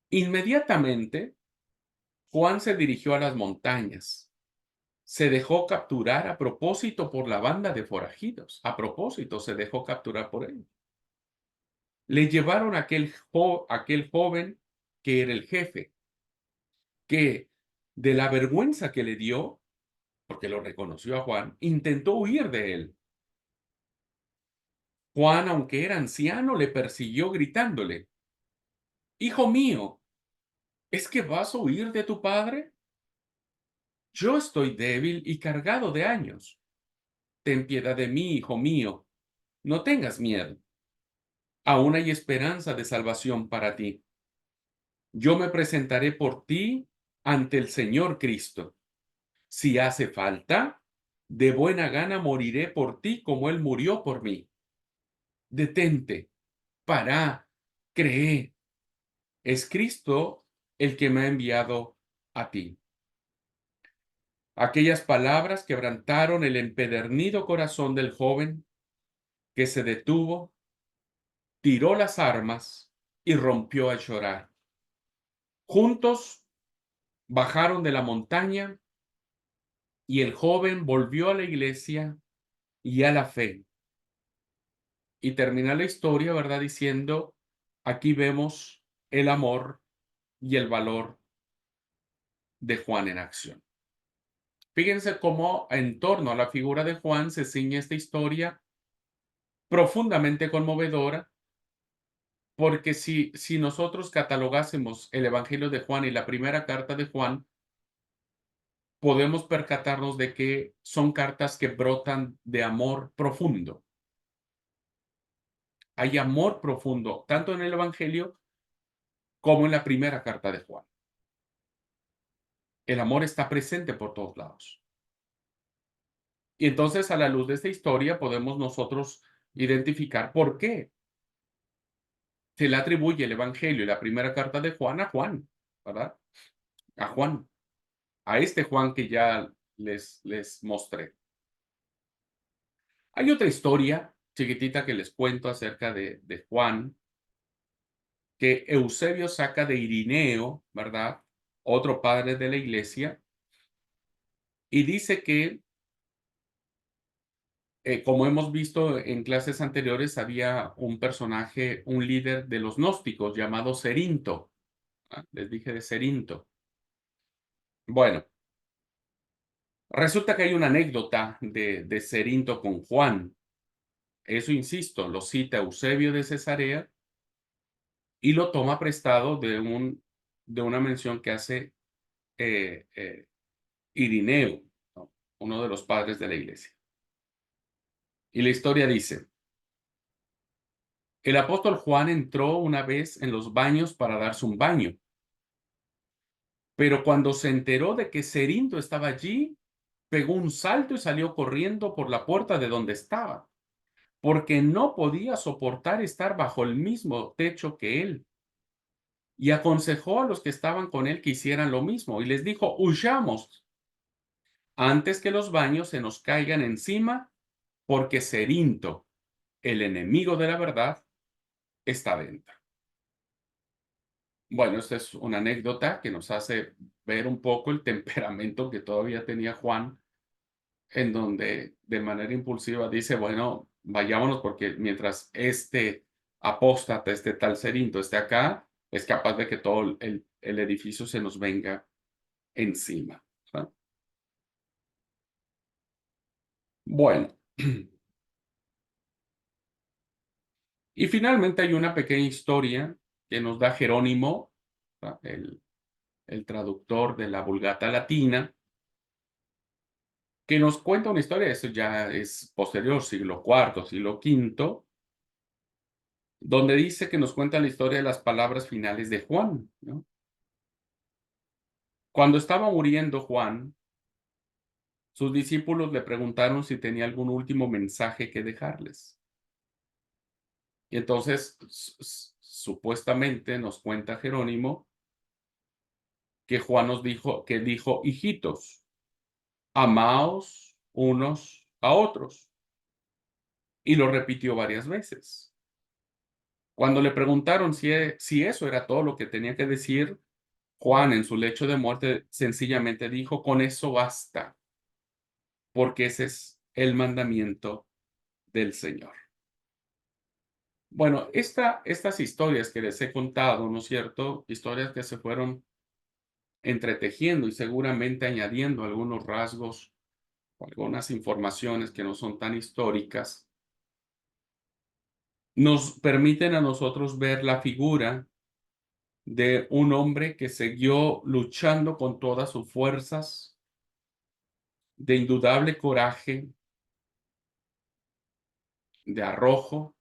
Inmediatamente, Juan se dirigió a las montañas. Se dejó capturar a propósito por la banda de forajidos. A propósito, se dejó capturar por él. Le llevaron a aquel joven que era el jefe, que de la vergüenza que le dio, porque lo reconoció a Juan, intentó huir de él. Juan, aunque era anciano, le persiguió gritándole, Hijo mío, ¿es que vas a huir de tu padre? Yo estoy débil y cargado de años. Ten piedad de mí, hijo mío. No tengas miedo. Aún hay esperanza de salvación para ti. Yo me presentaré por ti ante el Señor Cristo. Si hace falta, de buena gana moriré por ti como Él murió por mí. Detente, para, cree. Es Cristo el que me ha enviado a ti. Aquellas palabras quebrantaron el empedernido corazón del joven que se detuvo, tiró las armas y rompió a llorar. Juntos bajaron de la montaña y el joven volvió a la iglesia y a la fe. Y termina la historia, ¿verdad? Diciendo, aquí vemos el amor y el valor de Juan en acción. Fíjense cómo en torno a la figura de Juan se ciñe esta historia profundamente conmovedora, porque si nosotros catalogásemos el Evangelio de Juan y la primera carta de Juan, podemos percatarnos de que son cartas que brotan de amor profundo. Hay amor profundo, tanto en el Evangelio como en la primera carta de Juan. El amor está presente por todos lados. Y entonces, a la luz de esta historia, podemos nosotros identificar por qué se le atribuye el Evangelio y la primera carta de Juan a Juan, ¿verdad? A Juan, a este Juan que ya les mostré. Hay otra historia chiquitita que les cuento acerca de Juan, que Eusebio saca de Irineo, ¿verdad? Otro padre de la iglesia, y dice que, como hemos visto en clases anteriores, había un personaje, un líder de los gnósticos llamado Cerinto. ¿Ah? Les dije de Cerinto. Bueno, resulta que hay una anécdota de Cerinto con Juan. Eso, insisto, lo cita Eusebio de Cesarea y lo toma prestado de una mención que hace eh, eh, Irineo, ¿no? Uno de los padres de la iglesia. Y la historia dice, el apóstol Juan entró una vez en los baños para darse un baño, pero cuando se enteró de que Cerinto estaba allí, pegó un salto y salió corriendo por la puerta de donde estaba, porque no podía soportar estar bajo el mismo techo que él. Y aconsejó a los que estaban con él que hicieran lo mismo, y les dijo, huyamos antes que los baños se nos caigan encima, porque Cerinto, el enemigo de la verdad, está dentro. Bueno, esta es una anécdota que nos hace ver un poco el temperamento que todavía tenía Juan, en donde de manera impulsiva dice, bueno, vayámonos porque mientras este apóstata, este tal Cerinto esté acá, es capaz de que todo el edificio se nos venga encima. ¿No? Bueno, y finalmente hay una pequeña historia que nos da Jerónimo, ¿no? El traductor de la Vulgata Latina, que nos cuenta una historia, eso ya es posterior, siglo IV, siglo V, donde dice que nos cuenta la historia de las palabras finales de Juan, ¿no? Cuando estaba muriendo Juan, sus discípulos le preguntaron si tenía algún último mensaje que dejarles. Y entonces, supuestamente nos cuenta Jerónimo que Juan dijo, hijitos, amaos unos a otros. Y lo repitió varias veces. Cuando le preguntaron si eso era todo lo que tenía que decir, Juan en su lecho de muerte sencillamente dijo, con eso basta, porque ese es el mandamiento del Señor. Bueno, estas historias que les he contado, ¿no es cierto? Historias que se fueron entretejiendo y seguramente añadiendo algunos rasgos o algunas informaciones que no son tan históricas, nos permiten a nosotros ver la figura de un hombre que siguió luchando con todas sus fuerzas, de indudable coraje, de arrojo,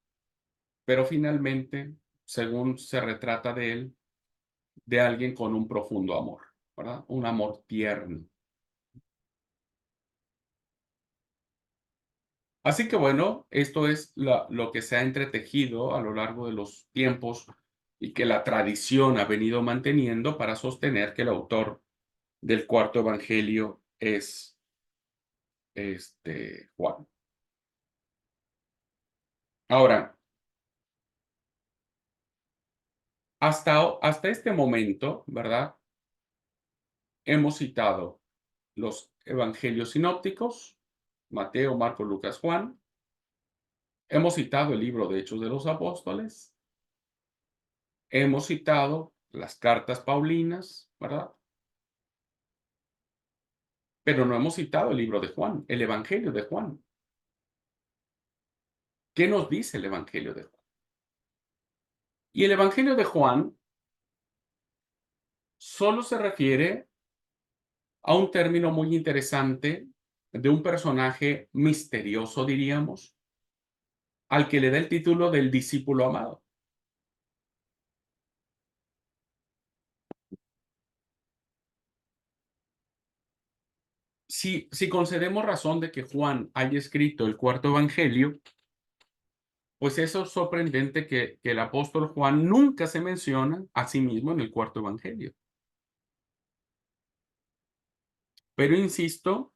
pero finalmente, según se retrata de él, de alguien con un profundo amor, ¿verdad? Un amor tierno. Así que bueno, esto es lo que se ha entretejido a lo largo de los tiempos y que la tradición ha venido manteniendo para sostener que el autor del cuarto evangelio es Juan. Ahora, hasta este momento, ¿verdad? Hemos citado los evangelios sinópticos, Mateo, Marcos, Lucas, Juan. Hemos citado el libro de Hechos de los Apóstoles. Hemos citado las cartas paulinas, ¿verdad? Pero no hemos citado el libro de Juan, el Evangelio de Juan. ¿Qué nos dice el Evangelio de Juan? Y el Evangelio de Juan solo se refiere a un término muy interesante de un personaje misterioso, diríamos, al que le da el título del discípulo amado. Si concedemos razón de que Juan haya escrito el cuarto evangelio, pues eso es sorprendente que el apóstol Juan nunca se menciona a sí mismo en el cuarto evangelio. Pero insisto,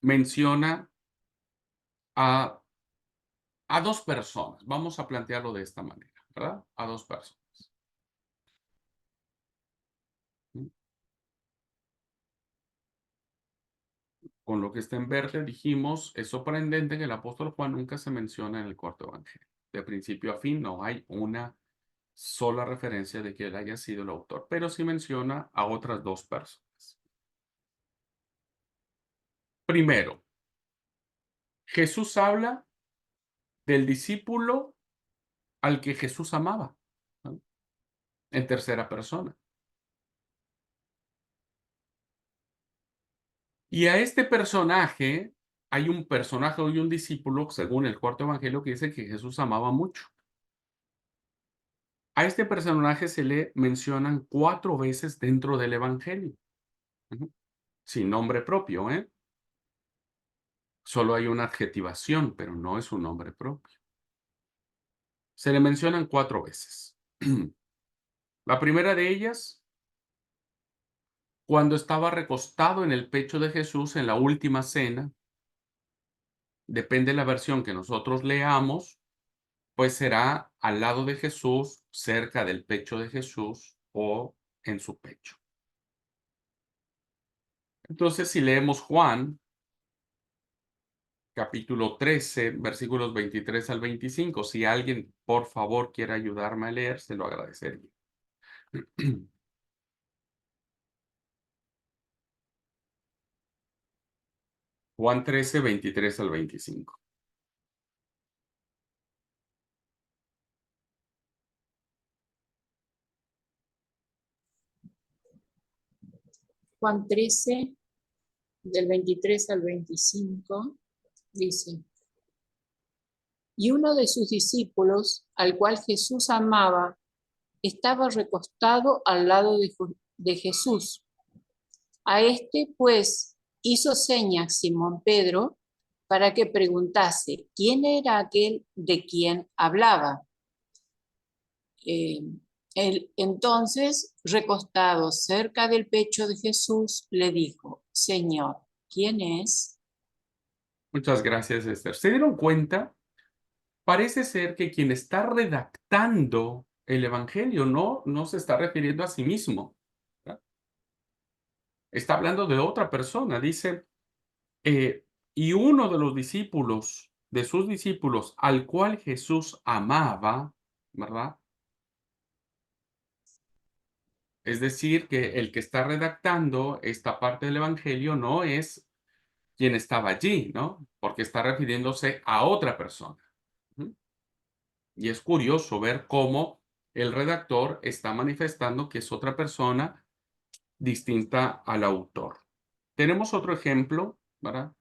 menciona a, a dos personas. Vamos a plantearlo de esta manera, ¿verdad? A dos personas. Con lo que está en verde dijimos, es sorprendente que el apóstol Juan nunca se menciona en el cuarto evangelio. De principio a fin no hay una sola referencia de que él haya sido el autor, pero sí menciona a otras dos personas. Primero, Jesús habla del discípulo al que Jesús amaba, ¿no? En tercera persona. Y a este personaje, hay un personaje y un discípulo, según el cuarto evangelio, que dice que Jesús amaba mucho. A este personaje se le mencionan 4 veces dentro del evangelio. Ujú. Sin nombre propio, ¿eh? Solo hay una adjetivación, pero no es un nombre propio. Se le mencionan 4 veces. La primera de ellas, cuando estaba recostado en el pecho de Jesús en la última cena, depende de la versión que nosotros leamos, pues será al lado de Jesús, cerca del pecho de Jesús o en su pecho. Entonces, si leemos Juan, capítulo 13, versículos 23 al 25, si alguien, por favor, quiere ayudarme a leer, se lo agradecería. Juan 13, 23 al 25. Juan 13, del 23 al 25, dice, y uno de sus discípulos, al cual Jesús amaba, estaba recostado al lado de Jesús. A este, pues, hizo señas Simón Pedro para que preguntase quién era aquel de quien hablaba. Eh, Él entonces, recostado cerca del pecho de Jesús, le dijo, Señor, ¿quién es? Muchas gracias, Esther. ¿Se dieron cuenta? Parece ser que quien está redactando el Evangelio no se está refiriendo a sí mismo, ¿verdad? Está hablando de otra persona. Dice, y uno de los discípulos, de sus discípulos, al cual Jesús amaba, ¿verdad? Es decir, que el que está redactando esta parte del Evangelio no es quien estaba allí, ¿no? Porque está refiriéndose a otra persona. Ujú. Y es curioso ver cómo el redactor está manifestando que es otra persona distinta al autor. Tenemos otro ejemplo, ¿verdad?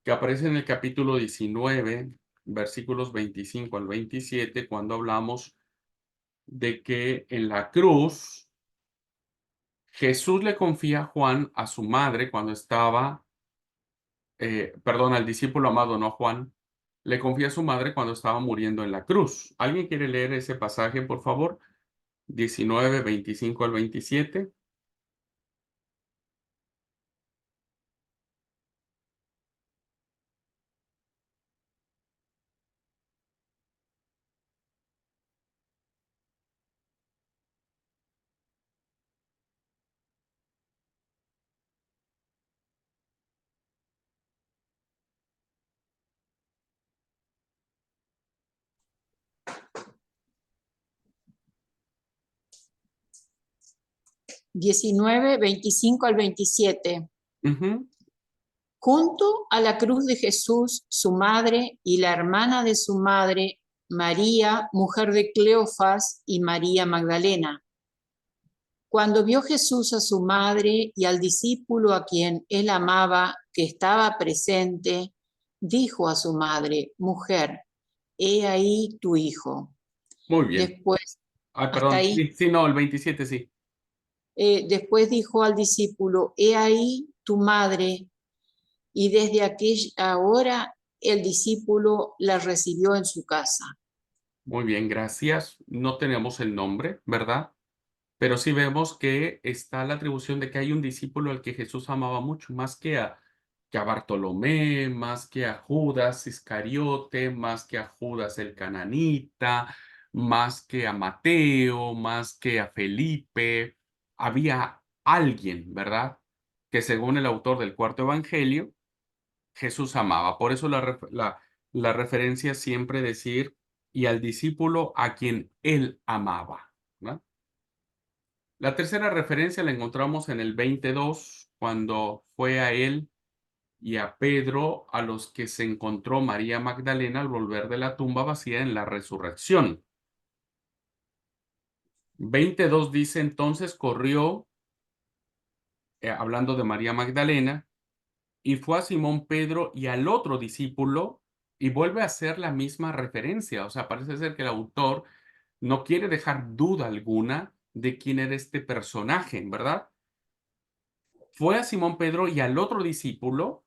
Que aparece en el capítulo 19, versículos 25 al 27, cuando hablamos de que en la cruz Jesús le confía a Juan, a su madre, cuando estaba, perdón, al discípulo amado, no Juan, le confía a su madre cuando estaba muriendo en la cruz. ¿Alguien quiere leer ese pasaje, por favor? 19, 25 al 27. 19, 25 al 27. Ujú. Junto a la cruz de Jesús, su madre y la hermana de su madre, María, mujer de Cleofas, y María Magdalena. Cuando vio Jesús a su madre y al discípulo a quien él amaba, que estaba presente, dijo a su madre: Mujer, he ahí tu hijo. Muy bien. Después, Ay, hasta perdón. ahí, Sí, sí, no, el 27 sí. después dijo al discípulo: He ahí tu madre. Y desde aquella hora el discípulo la recibió en su casa. Muy bien, gracias. No tenemos el nombre, ¿verdad? Pero sí vemos que está la atribución de que hay un discípulo al que Jesús amaba mucho, más que a Bartolomé, más que a Judas Iscariote, más que a Judas el Cananita, más que a Mateo, más que a Felipe. Había alguien, ¿verdad? Que según el autor del cuarto evangelio, Jesús amaba. Por eso la referencia siempre decir, y al discípulo a quien él amaba, ¿no? La tercera referencia la encontramos en el 22, cuando fue a él y a Pedro a los que se encontró María Magdalena al volver de la tumba vacía en la resurrección. 22 dice, entonces corrió, hablando de María Magdalena, y fue a Simón Pedro y al otro discípulo, y vuelve a hacer la misma referencia. O sea, parece ser que el autor no quiere dejar duda alguna de quién era este personaje, ¿verdad? Fue a Simón Pedro y al otro discípulo,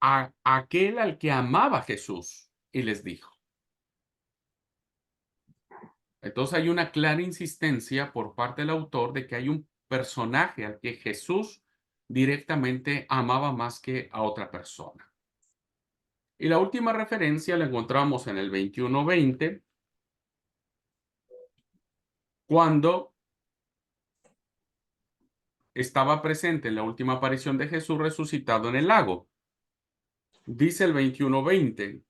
a aquel al que amaba Jesús, y les dijo. Entonces hay una clara insistencia por parte del autor de que hay un personaje al que Jesús directamente amaba más que a otra persona. Y la última referencia la encontramos en el 21:20, cuando estaba presente en la última aparición de Jesús resucitado en el lago. Dice el 21:20,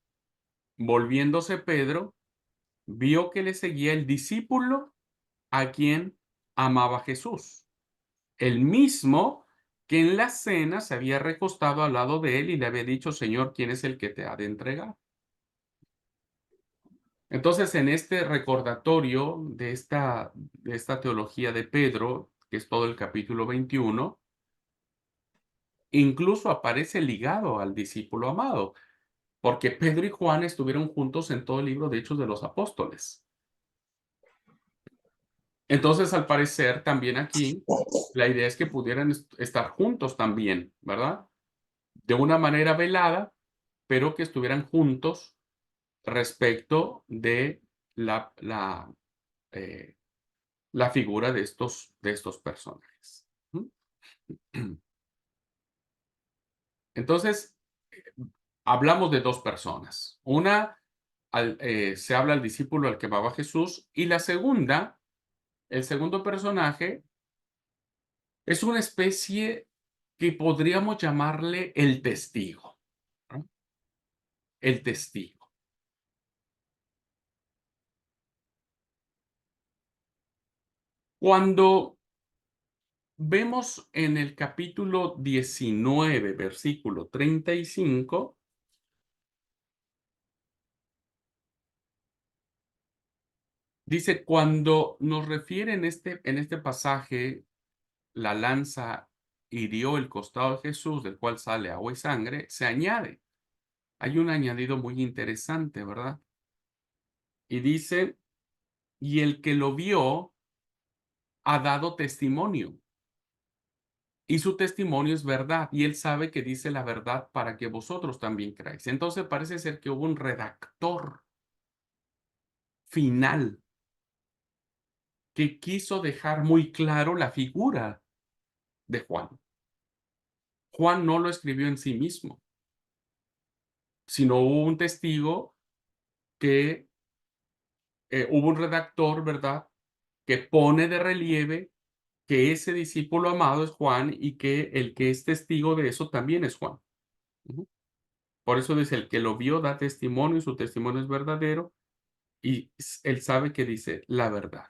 volviéndose Pedro, vio que le seguía el discípulo a quien amaba Jesús, el mismo que en la cena se había recostado al lado de él y le había dicho, Señor, ¿quién es el que te ha de entregar? Entonces, en este recordatorio de esta teología de Pedro, que es todo el capítulo 21, incluso aparece ligado al discípulo amado, porque Pedro y Juan estuvieron juntos en todo el libro de Hechos de los Apóstoles. Entonces, al parecer, también aquí, la idea es que pudieran estar juntos también, ¿verdad? De una manera velada, pero que estuvieran juntos respecto de la, la, eh, la figura de estos personajes. ¿Mm? Entonces, hablamos de dos personas. Una, se habla al discípulo al que amaba Jesús, y la segunda, el segundo personaje, es una especie que podríamos llamarle el testigo, ¿no? El testigo. Cuando vemos en el capítulo 19, versículo 35, dice, cuando nos refiere en este pasaje, la lanza hirió el costado de Jesús, del cual sale agua y sangre, se añade. Hay un añadido muy interesante, ¿verdad? Y dice, y el que lo vio ha dado testimonio. Y su testimonio es verdad, y él sabe que dice la verdad para que vosotros también creáis. Entonces parece ser que hubo un redactor final que quiso dejar muy claro la figura de Juan. Juan no lo escribió en sí mismo, sino hubo un testigo que, hubo un redactor, ¿verdad?, que pone de relieve que ese discípulo amado es Juan y que el que es testigo de eso también es Juan. Ujú. Por eso dice, el que lo vio da testimonio y su testimonio es verdadero y él sabe que dice la verdad.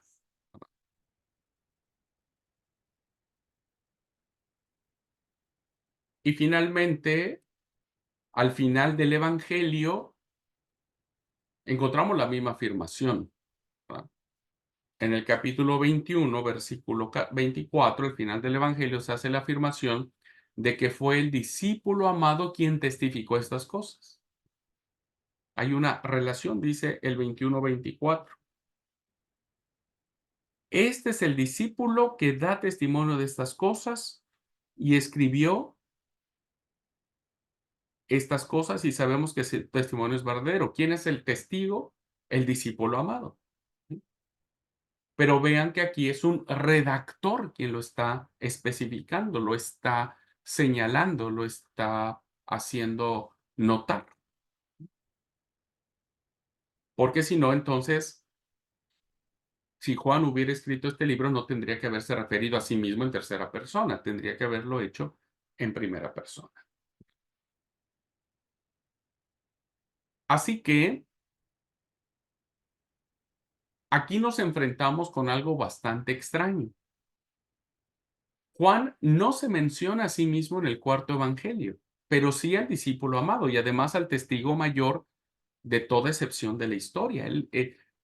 Y finalmente, al final del Evangelio, encontramos la misma afirmación, ¿verdad? En el capítulo 21, versículo 24, al final del Evangelio, se hace la afirmación de que fue el discípulo amado quien testificó estas cosas. Hay una relación, dice el 21-24. Este es el discípulo que da testimonio de estas cosas y escribió estas cosas y sabemos que ese testimonio es verdadero. ¿Quién es el testigo? El discípulo amado. Pero vean que aquí es un redactor quien lo está especificando, lo está señalando, lo está haciendo notar. Porque si no, entonces, si Juan hubiera escrito este libro, no tendría que haberse referido a sí mismo en tercera persona, tendría que haberlo hecho en primera persona. Así que aquí nos enfrentamos con algo bastante extraño. Juan no se menciona a sí mismo en el cuarto evangelio, pero sí al discípulo amado y además al testigo mayor de toda excepción de la historia.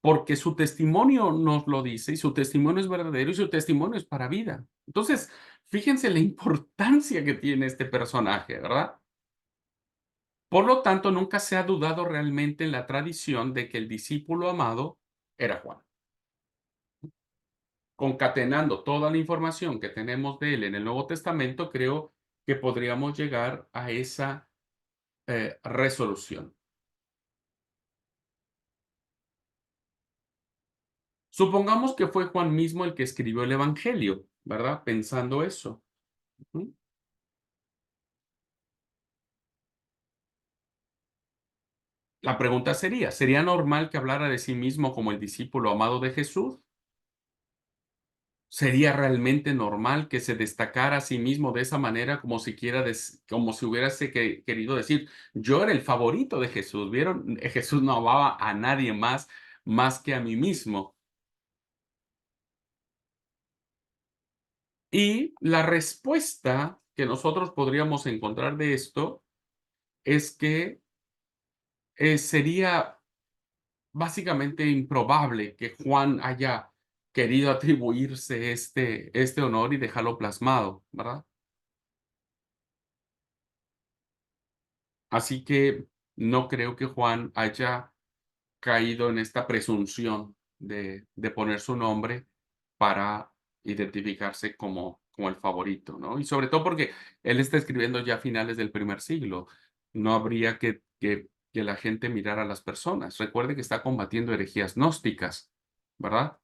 Porque su testimonio nos lo dice y su testimonio es verdadero y su testimonio es para vida. Entonces, fíjense la importancia que tiene este personaje, ¿verdad? Por lo tanto, nunca se ha dudado realmente en la tradición de que el discípulo amado era Juan. Concatenando toda la información que tenemos de él en el Nuevo Testamento, creo que podríamos llegar a esa resolución. Supongamos que fue Juan mismo el que escribió el Evangelio, ¿verdad? Pensando eso. Ujú. La pregunta sería, ¿sería normal que hablara de sí mismo como el discípulo amado de Jesús? ¿Sería realmente normal que se destacara a sí mismo de esa manera como si, como si hubiese querido decir, yo era el favorito de Jesús? ¿Vieron? Jesús no amaba a nadie más que a mí mismo. Y la respuesta que nosotros podríamos encontrar de esto es que sería básicamente improbable que Juan haya querido atribuirse este honor y dejarlo plasmado, ¿verdad? Así que no creo que Juan haya caído en esta presunción de poner su nombre para identificarse como el favorito, ¿no? Y sobre todo porque él está escribiendo ya a finales del primer siglo. No habría que la gente mirara a las personas. Recuerde que está combatiendo herejías gnósticas, ¿verdad?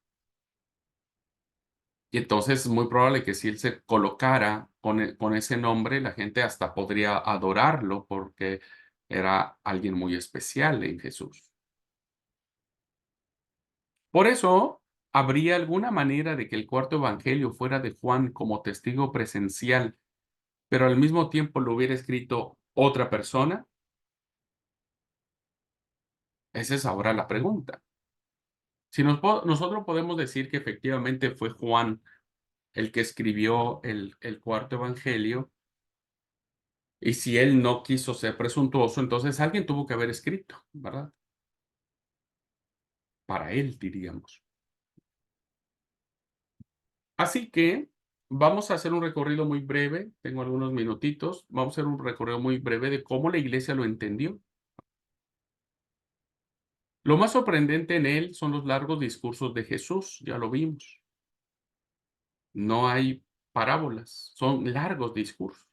Y entonces es muy probable que si él se colocara con ese nombre, la gente hasta podría adorarlo porque era alguien muy especial en Jesús. Por eso, ¿habría alguna manera de que el cuarto evangelio fuera de Juan como testigo presencial, pero al mismo tiempo lo hubiera escrito otra persona? Esa es ahora la pregunta. Si nosotros podemos decir que efectivamente fue Juan el que escribió el cuarto evangelio, y si él no quiso ser presuntuoso, entonces alguien tuvo que haber escrito, ¿verdad? Para él, diríamos. Así que vamos a hacer un recorrido muy breve, tengo algunos minutitos, vamos a hacer un recorrido muy breve de cómo la iglesia lo entendió. Lo más sorprendente en él son los largos discursos de Jesús, ya lo vimos. No hay parábolas, son largos discursos.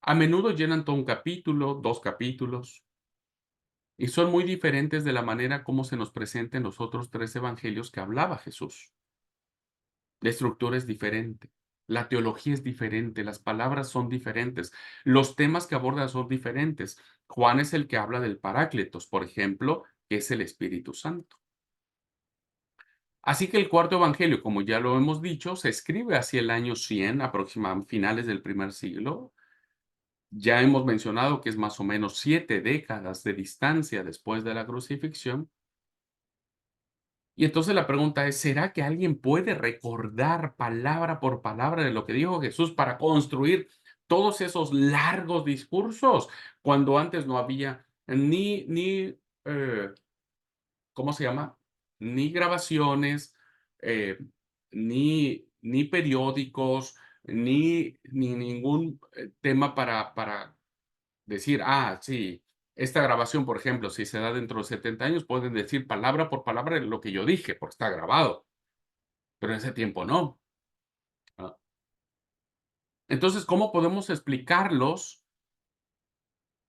A menudo llenan todo un capítulo, 2 capítulos, y son muy diferentes de la manera como se nos presenta en los otros 3 evangelios que hablaba Jesús. La estructura es diferente, la teología es diferente, las palabras son diferentes, los temas que aborda son diferentes. Juan es el que habla del Paráclitos, por ejemplo, que es el Espíritu Santo. Así que el cuarto evangelio, como ya lo hemos dicho, se escribe hacia el año 100, aproximadamente finales del primer siglo. Ya hemos mencionado que es más o menos 7 décadas de distancia después de la crucifixión. Y entonces la pregunta es, ¿será que alguien puede recordar palabra por palabra de lo que dijo Jesús para construir todos esos largos discursos, cuando antes no había ni ¿cómo se llama? Ni grabaciones, eh, ni periódicos, ni ningún tema para decir, ah, sí, esta grabación, por ejemplo, si se da dentro de 70 años, pueden decir palabra por palabra lo que yo dije, porque está grabado, pero en ese tiempo no. Ah. Entonces, ¿cómo podemos explicarlos?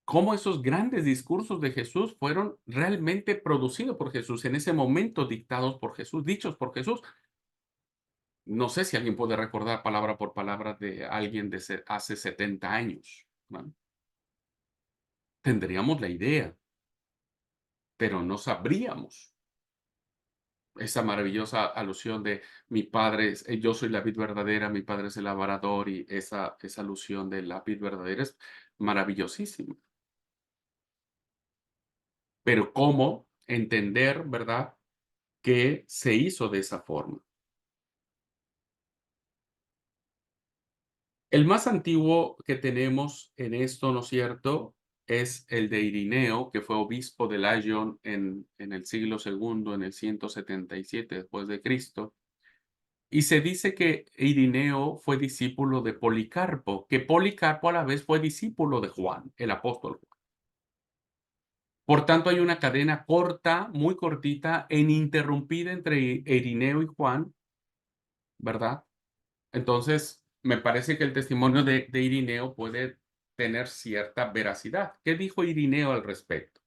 ¿Cómo esos grandes discursos de Jesús fueron realmente producidos por Jesús, en ese momento dictados por Jesús, dichos por Jesús? No sé si alguien puede recordar palabra por palabra de alguien de hace 70 años, ¿no? Tendríamos la idea, pero no sabríamos. Esa maravillosa alusión de mi padre, yo soy la vid verdadera, mi padre es el labrador, y esa alusión de la vid verdadera es maravillosísima. Pero ¿cómo entender, verdad, que se hizo de esa forma? El más antiguo que tenemos en esto, ¿no es cierto?, es el de Irineo, que fue obispo de Lyon en el siglo segundo, en el 177 después de Cristo. Y se dice que Irineo fue discípulo de Policarpo, que Policarpo a la vez fue discípulo de Juan, el apóstol Juan. Por tanto, hay una cadena corta, muy cortita e ininterrumpida entre Irineo y Juan, ¿verdad? Entonces, me parece que el testimonio de Irineo puede tener cierta veracidad. ¿Qué dijo Irineo al respecto?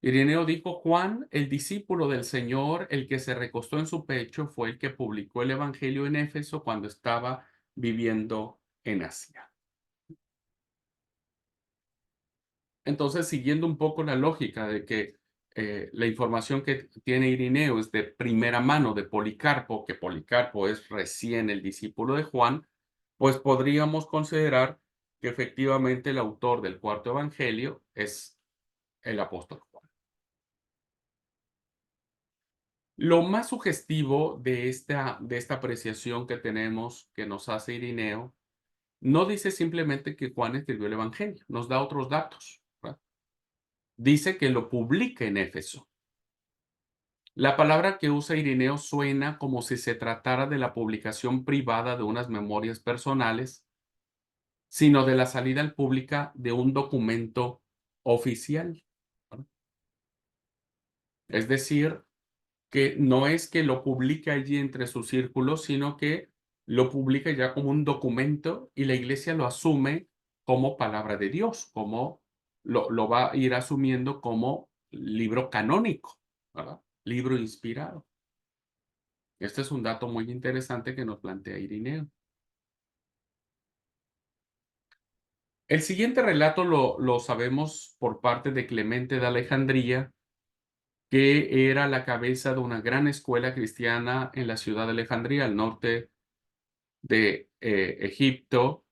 Irineo dijo: Juan, el discípulo del Señor, el que se recostó en su pecho, fue el que publicó el evangelio en Éfeso cuando estaba viviendo en Asia. Entonces, siguiendo un poco la lógica de que la información que tiene Irineo es de primera mano de Policarpo, que Policarpo es recién el discípulo de Juan, pues podríamos considerar que efectivamente el autor del cuarto evangelio es el apóstol Juan. Lo más sugestivo de esta apreciación que tenemos, que nos hace Irineo, no dice simplemente que Juan escribió el evangelio, nos da otros datos, ¿verdad? Dice que lo publica en Éfeso. La palabra que usa Irineo suena como si se tratara de la publicación privada de unas memorias personales, sino de la salida al pública de un documento oficial, ¿verdad? Es decir, que no es que lo publique allí entre sus círculos, sino que lo publica ya como un documento y la iglesia lo asume como palabra de Dios, como lo va a ir asumiendo como libro canónico, ¿verdad? Libro inspirado. Este es un dato muy interesante que nos plantea Irineo. El siguiente relato lo sabemos por parte de Clemente de Alejandría, que era la cabeza de una gran escuela cristiana en la ciudad de Alejandría, al norte de Egipto,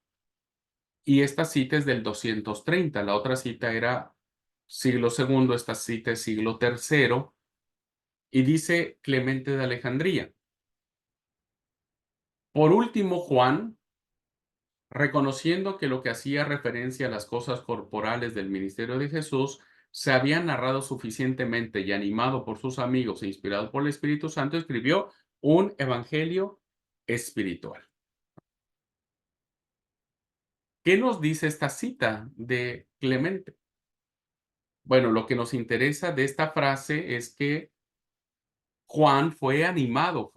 y esta cita es del 230. La otra cita era siglo segundo, esta cita es siglo tercero, y dice Clemente de Alejandría: por último, Juan, reconociendo que lo que hacía referencia a las cosas corporales del ministerio de Jesús se había narrado suficientemente, y animado por sus amigos e inspirado por el Espíritu Santo, escribió un evangelio espiritual. ¿Qué nos dice esta cita de Clemente? Bueno, lo que nos interesa de esta frase es que Juan fue animado,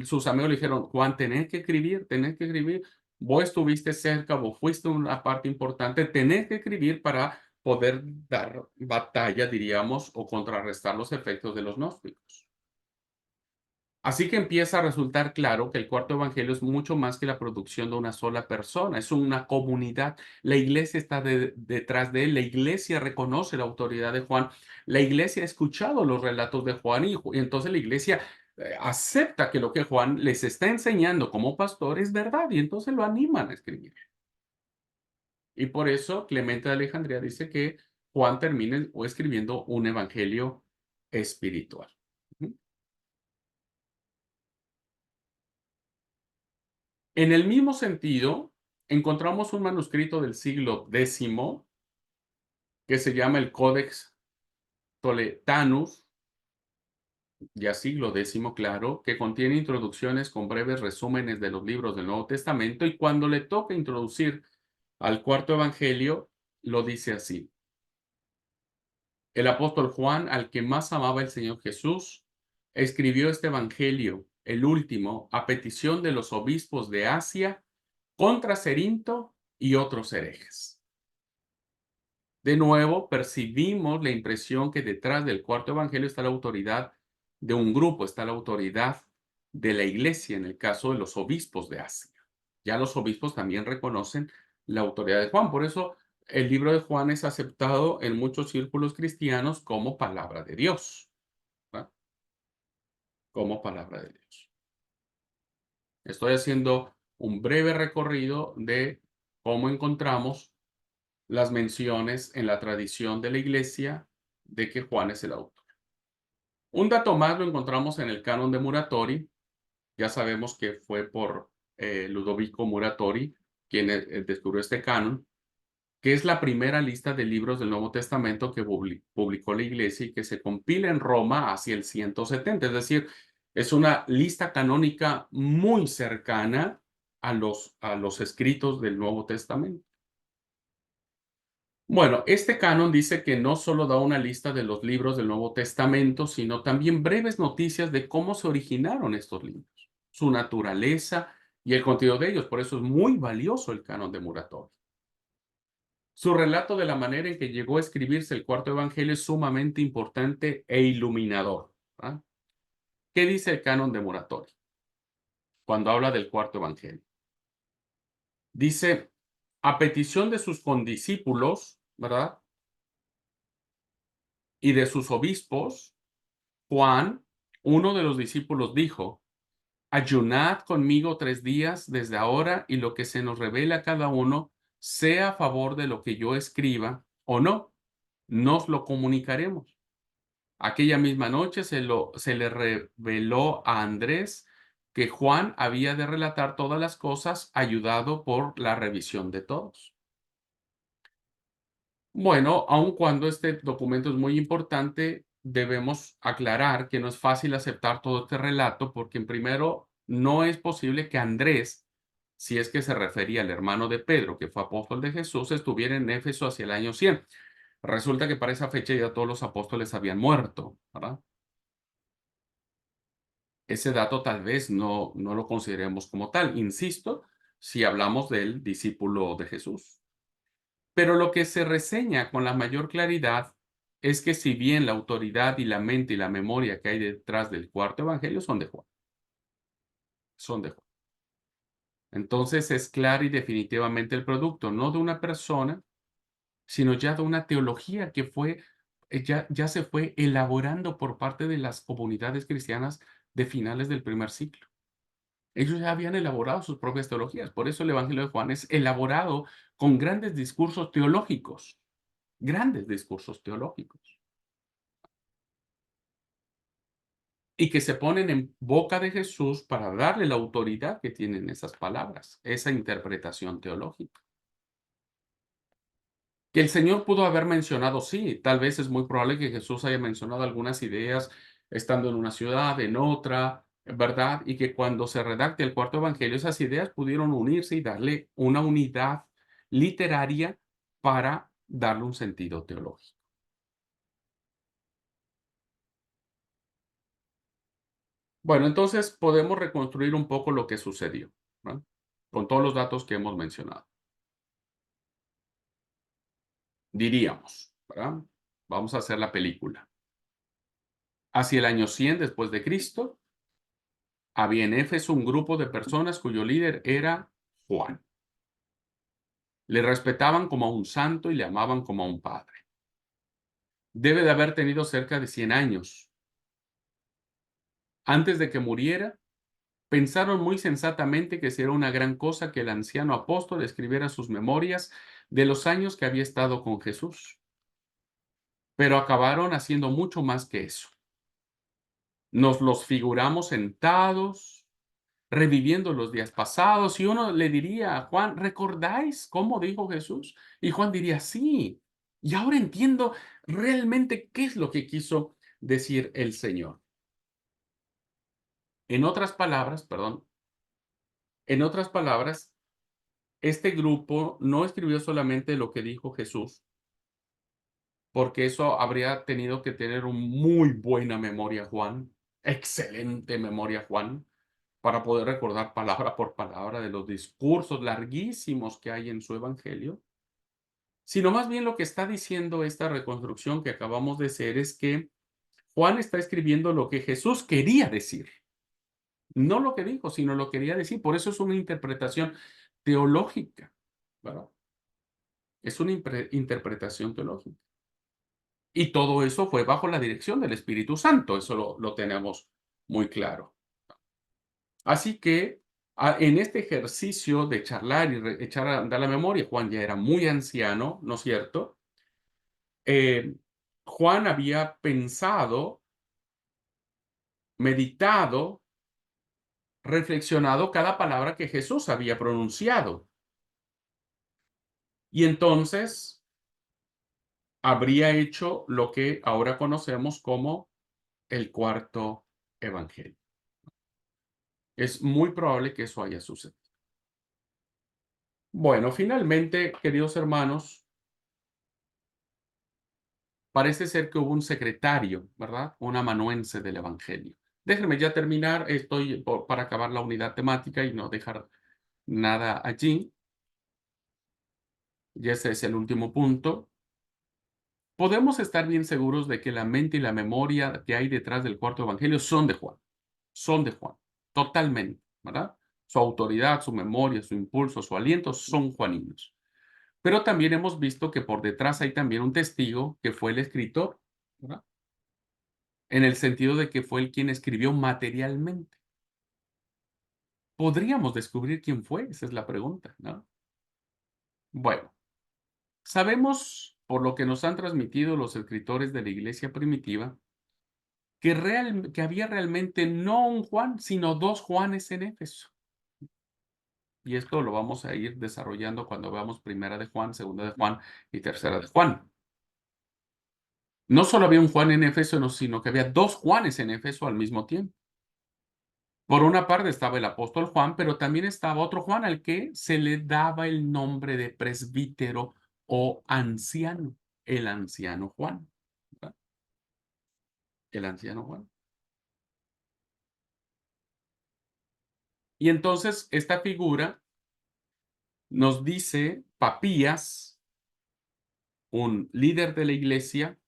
sus amigos le dijeron: Juan, tenés que escribir, vos estuviste cerca, vos fuiste una parte importante, tenés que escribir para poder dar batalla, diríamos, o contrarrestar los efectos de los gnósticos. Así que empieza a resultar claro que el cuarto evangelio es mucho más que la producción de una sola persona, es una comunidad. La iglesia está detrás de él, la iglesia reconoce la autoridad de Juan, la iglesia ha escuchado los relatos de Juan, y entonces la iglesia acepta que lo que Juan les está enseñando como pastor es verdad, y entonces lo animan a escribir. Y por eso Clemente de Alejandría dice que Juan termina escribiendo un evangelio espiritual. En el mismo sentido, encontramos un manuscrito del siglo X que se llama el Codex Toledanus, ya siglo X, claro, que contiene introducciones con breves resúmenes de los libros del Nuevo Testamento, y cuando le toca introducir al cuarto evangelio, lo dice así: el apóstol Juan, al que más amaba el Señor Jesús, escribió este evangelio, el último, a petición de los obispos de Asia, contra Cerinto y otros herejes. De nuevo, percibimos la impresión que detrás del cuarto evangelio está la autoridad de un grupo, está la autoridad de la iglesia, en el caso de los obispos de Asia. Ya los obispos también reconocen la autoridad de Juan. Por eso el libro de Juan es aceptado en muchos círculos cristianos como palabra de Dios, ¿verdad? Como palabra de Dios. Estoy haciendo un breve recorrido de cómo encontramos las menciones en la tradición de la iglesia de que Juan es el autor. Un dato más lo encontramos en el canon de Muratori. Ya sabemos que fue por Ludovico Muratori quien descubrió este canon, que es la primera lista de libros del Nuevo Testamento que publicó la iglesia y que se compila en Roma hacia el 170. Es decir, es una lista canónica muy cercana a los escritos del Nuevo Testamento. Bueno, este canon dice que no solo da una lista de los libros del Nuevo Testamento, sino también breves noticias de cómo se originaron estos libros, su naturaleza y el contenido de ellos. Por eso es muy valioso el canon de Muratori. Su relato de la manera en que llegó a escribirse el cuarto evangelio es sumamente importante e iluminador, ¿verdad? ¿Qué dice el canon de Muratori cuando habla del cuarto evangelio? Dice, a petición de sus condiscípulos, ¿verdad? Y de sus obispos, Juan, uno de los discípulos, dijo: ayunad conmigo 3 días desde ahora, y lo que se nos revela a cada uno, sea a favor de lo que yo escriba o no, nos lo comunicaremos. Aquella misma noche se le reveló a Andrés que Juan había de relatar todas las cosas, ayudado por la revisión de todos. Bueno, aun cuando este documento es muy importante, debemos aclarar que no es fácil aceptar todo este relato, porque primero no es posible que Andrés, si es que se refería al hermano de Pedro, que fue apóstol de Jesús, estuviera en Éfeso hacia el año 100. Resulta que para esa fecha ya todos los apóstoles habían muerto, ¿verdad? Ese dato tal vez no lo consideremos como tal, insisto, si hablamos del discípulo de Jesús. Pero lo que se reseña con la mayor claridad es que, si bien la autoridad y la mente y la memoria que hay detrás del cuarto evangelio son de Juan, son de Juan. Entonces es claro y definitivamente el producto, no de una persona, sino ya de una teología que ya se fue elaborando por parte de las comunidades cristianas de finales del primer siglo. Ellos ya habían elaborado sus propias teologías. Por eso el Evangelio de Juan es elaborado con grandes discursos teológicos. Grandes discursos teológicos. Y que se ponen en boca de Jesús para darle la autoridad que tienen esas palabras, esa interpretación teológica. Que el Señor pudo haber mencionado, sí, tal vez es muy probable que Jesús haya mencionado algunas ideas estando en una ciudad, en otra, ¿verdad? Y que cuando se redacte el cuarto evangelio, esas ideas pudieron unirse y darle una unidad literaria para darle un sentido teológico. Bueno, entonces podemos reconstruir un poco lo que sucedió, ¿no? Con todos los datos que hemos mencionado. Diríamos, ¿verdad? Vamos a hacer la película. Hacia el año 100 después de Cristo, había en Éfeso un grupo de personas cuyo líder era Juan. Le respetaban como a un santo y le amaban como a un padre. Debe de haber tenido cerca de 100 años. Antes de que muriera, pensaron muy sensatamente que sería una gran cosa que el anciano apóstol escribiera sus memorias de los años que había estado con Jesús. Pero acabaron haciendo mucho más que eso. Nos los figuramos sentados, reviviendo los días pasados, y uno le diría a Juan, ¿recordáis cómo dijo Jesús? Y Juan diría, sí, y ahora entiendo realmente qué es lo que quiso decir el Señor. En otras palabras, perdón, en otras palabras, este grupo no escribió solamente lo que dijo Jesús, porque eso habría tenido que tener una muy buena memoria Juan, excelente memoria Juan, para poder recordar palabra por palabra de los discursos larguísimos que hay en su evangelio, sino más bien lo que está diciendo esta reconstrucción que acabamos de hacer es que Juan está escribiendo lo que Jesús quería decir, no lo que dijo, sino lo que quería decir. Por eso es una interpretación teológica, ¿verdad? Es una interpretación teológica. Y todo eso fue bajo la dirección del Espíritu Santo, eso lo tenemos muy claro. Así que en este ejercicio de charlar y echar a andar la memoria, Juan ya era muy anciano, ¿no es cierto? Juan había pensado, meditado, reflexionado cada palabra que Jesús había pronunciado. Y entonces habría hecho lo que ahora conocemos como el cuarto evangelio. Es muy probable que eso haya sucedido. Bueno, finalmente, queridos hermanos, parece ser que hubo un secretario, ¿verdad? Un amanuense del Evangelio. Déjenme ya terminar, estoy para acabar la unidad temática y no dejar nada allí. Y ese es el último punto. Podemos estar bien seguros de que la mente y la memoria que hay detrás del cuarto Evangelio son de Juan. Son de Juan, totalmente, ¿verdad? Su autoridad, su memoria, su impulso, su aliento son juaninos. Pero también hemos visto que por detrás hay también un testigo que fue el escritor, ¿verdad? En el sentido de que fue el quien escribió materialmente. ¿Podríamos descubrir quién fue? Esa es la pregunta, ¿no? Bueno, sabemos, por lo que nos han transmitido los escritores de la iglesia primitiva, que había realmente no un Juan, sino dos Juanes en Éfeso. Y esto lo vamos a ir desarrollando cuando veamos primera de Juan, segunda de Juan y tercera de Juan. No solo había un Juan en Éfeso, sino que había dos Juanes en Éfeso al mismo tiempo. Por una parte estaba el apóstol Juan, pero también estaba otro Juan al que se le daba el nombre de presbítero o anciano, el anciano Juan, ¿verdad? El anciano Juan. Y entonces esta figura nos dice Papías, un líder de la iglesia,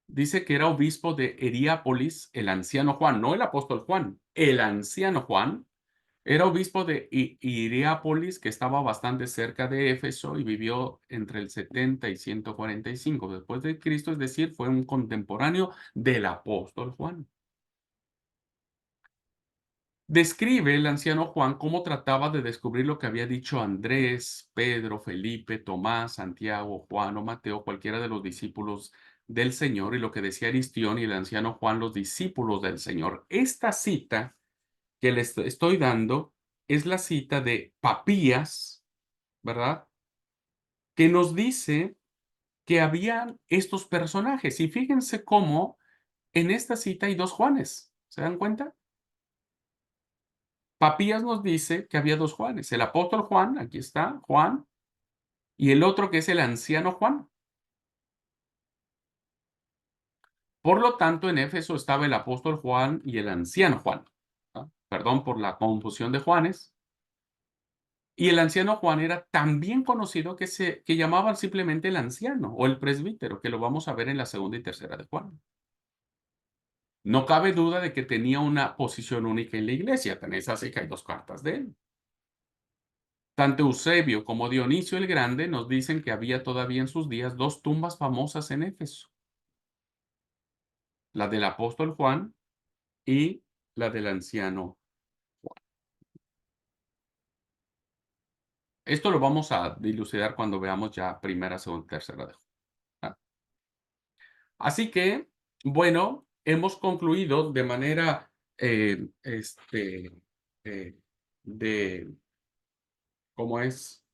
dice que era obispo de Heriápolis, el anciano Juan, no el apóstol Juan, el anciano Juan. Era obispo de Hiriápolis, que estaba bastante cerca de Éfeso y vivió entre el 70 y 145 después de Cristo, es decir, fue un contemporáneo del apóstol Juan. Describe el anciano Juan cómo trataba de descubrir lo que había dicho Andrés, Pedro, Felipe, Tomás, Santiago, Juan o Mateo, cualquiera de los discípulos del Señor, y lo que decía Aristión y el anciano Juan, los discípulos del Señor. Esta cita que les estoy dando es la cita de Papías, ¿verdad? Que nos dice que habían estos personajes. Y fíjense cómo en esta cita hay dos Juanes. ¿Se dan cuenta? Papías nos dice que había dos Juanes. El apóstol Juan, aquí está, Juan, y el otro que es el anciano Juan. Por lo tanto, en Éfeso estaba el apóstol Juan y el anciano Juan. ¿No? Perdón por la confusión de Juanes. Y el anciano Juan era tan bien conocido que llamaban simplemente el anciano o el presbítero, que lo vamos a ver en la segunda y tercera de Juan. No cabe duda de que tenía una posición única en la iglesia. Tenéis así que hay dos cartas de él. Tanto Eusebio como Dionisio el Grande nos dicen que había todavía en sus días dos tumbas famosas en Éfeso. La del apóstol Juan y la del anciano Juan. Esto lo vamos a dilucidar cuando veamos ya primera, segunda, tercera de Juan. Así que, bueno, hemos concluido de manera de ¿cómo es?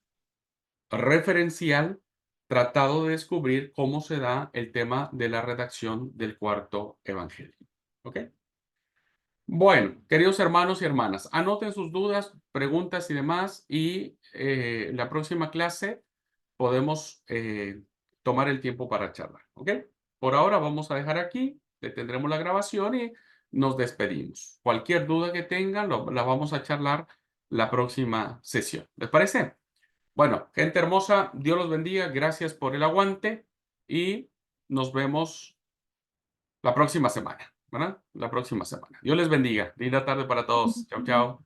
Referencial, tratado de descubrir cómo se da el tema de la redacción del cuarto evangelio. ¿Ok? Bueno, queridos hermanos y hermanas, anoten sus dudas, preguntas y demás, y la próxima clase podemos tomar el tiempo para charlar. ¿Ok? Por ahora vamos a dejar aquí, detendremos la grabación y nos despedimos. Cualquier duda que tengan, la vamos a charlar la próxima sesión. ¿Les parece? Bueno, gente hermosa, Dios los bendiga, gracias por el aguante y nos vemos la próxima semana, ¿verdad? La próxima semana. Dios les bendiga. Linda tarde para todos. Chao, chao.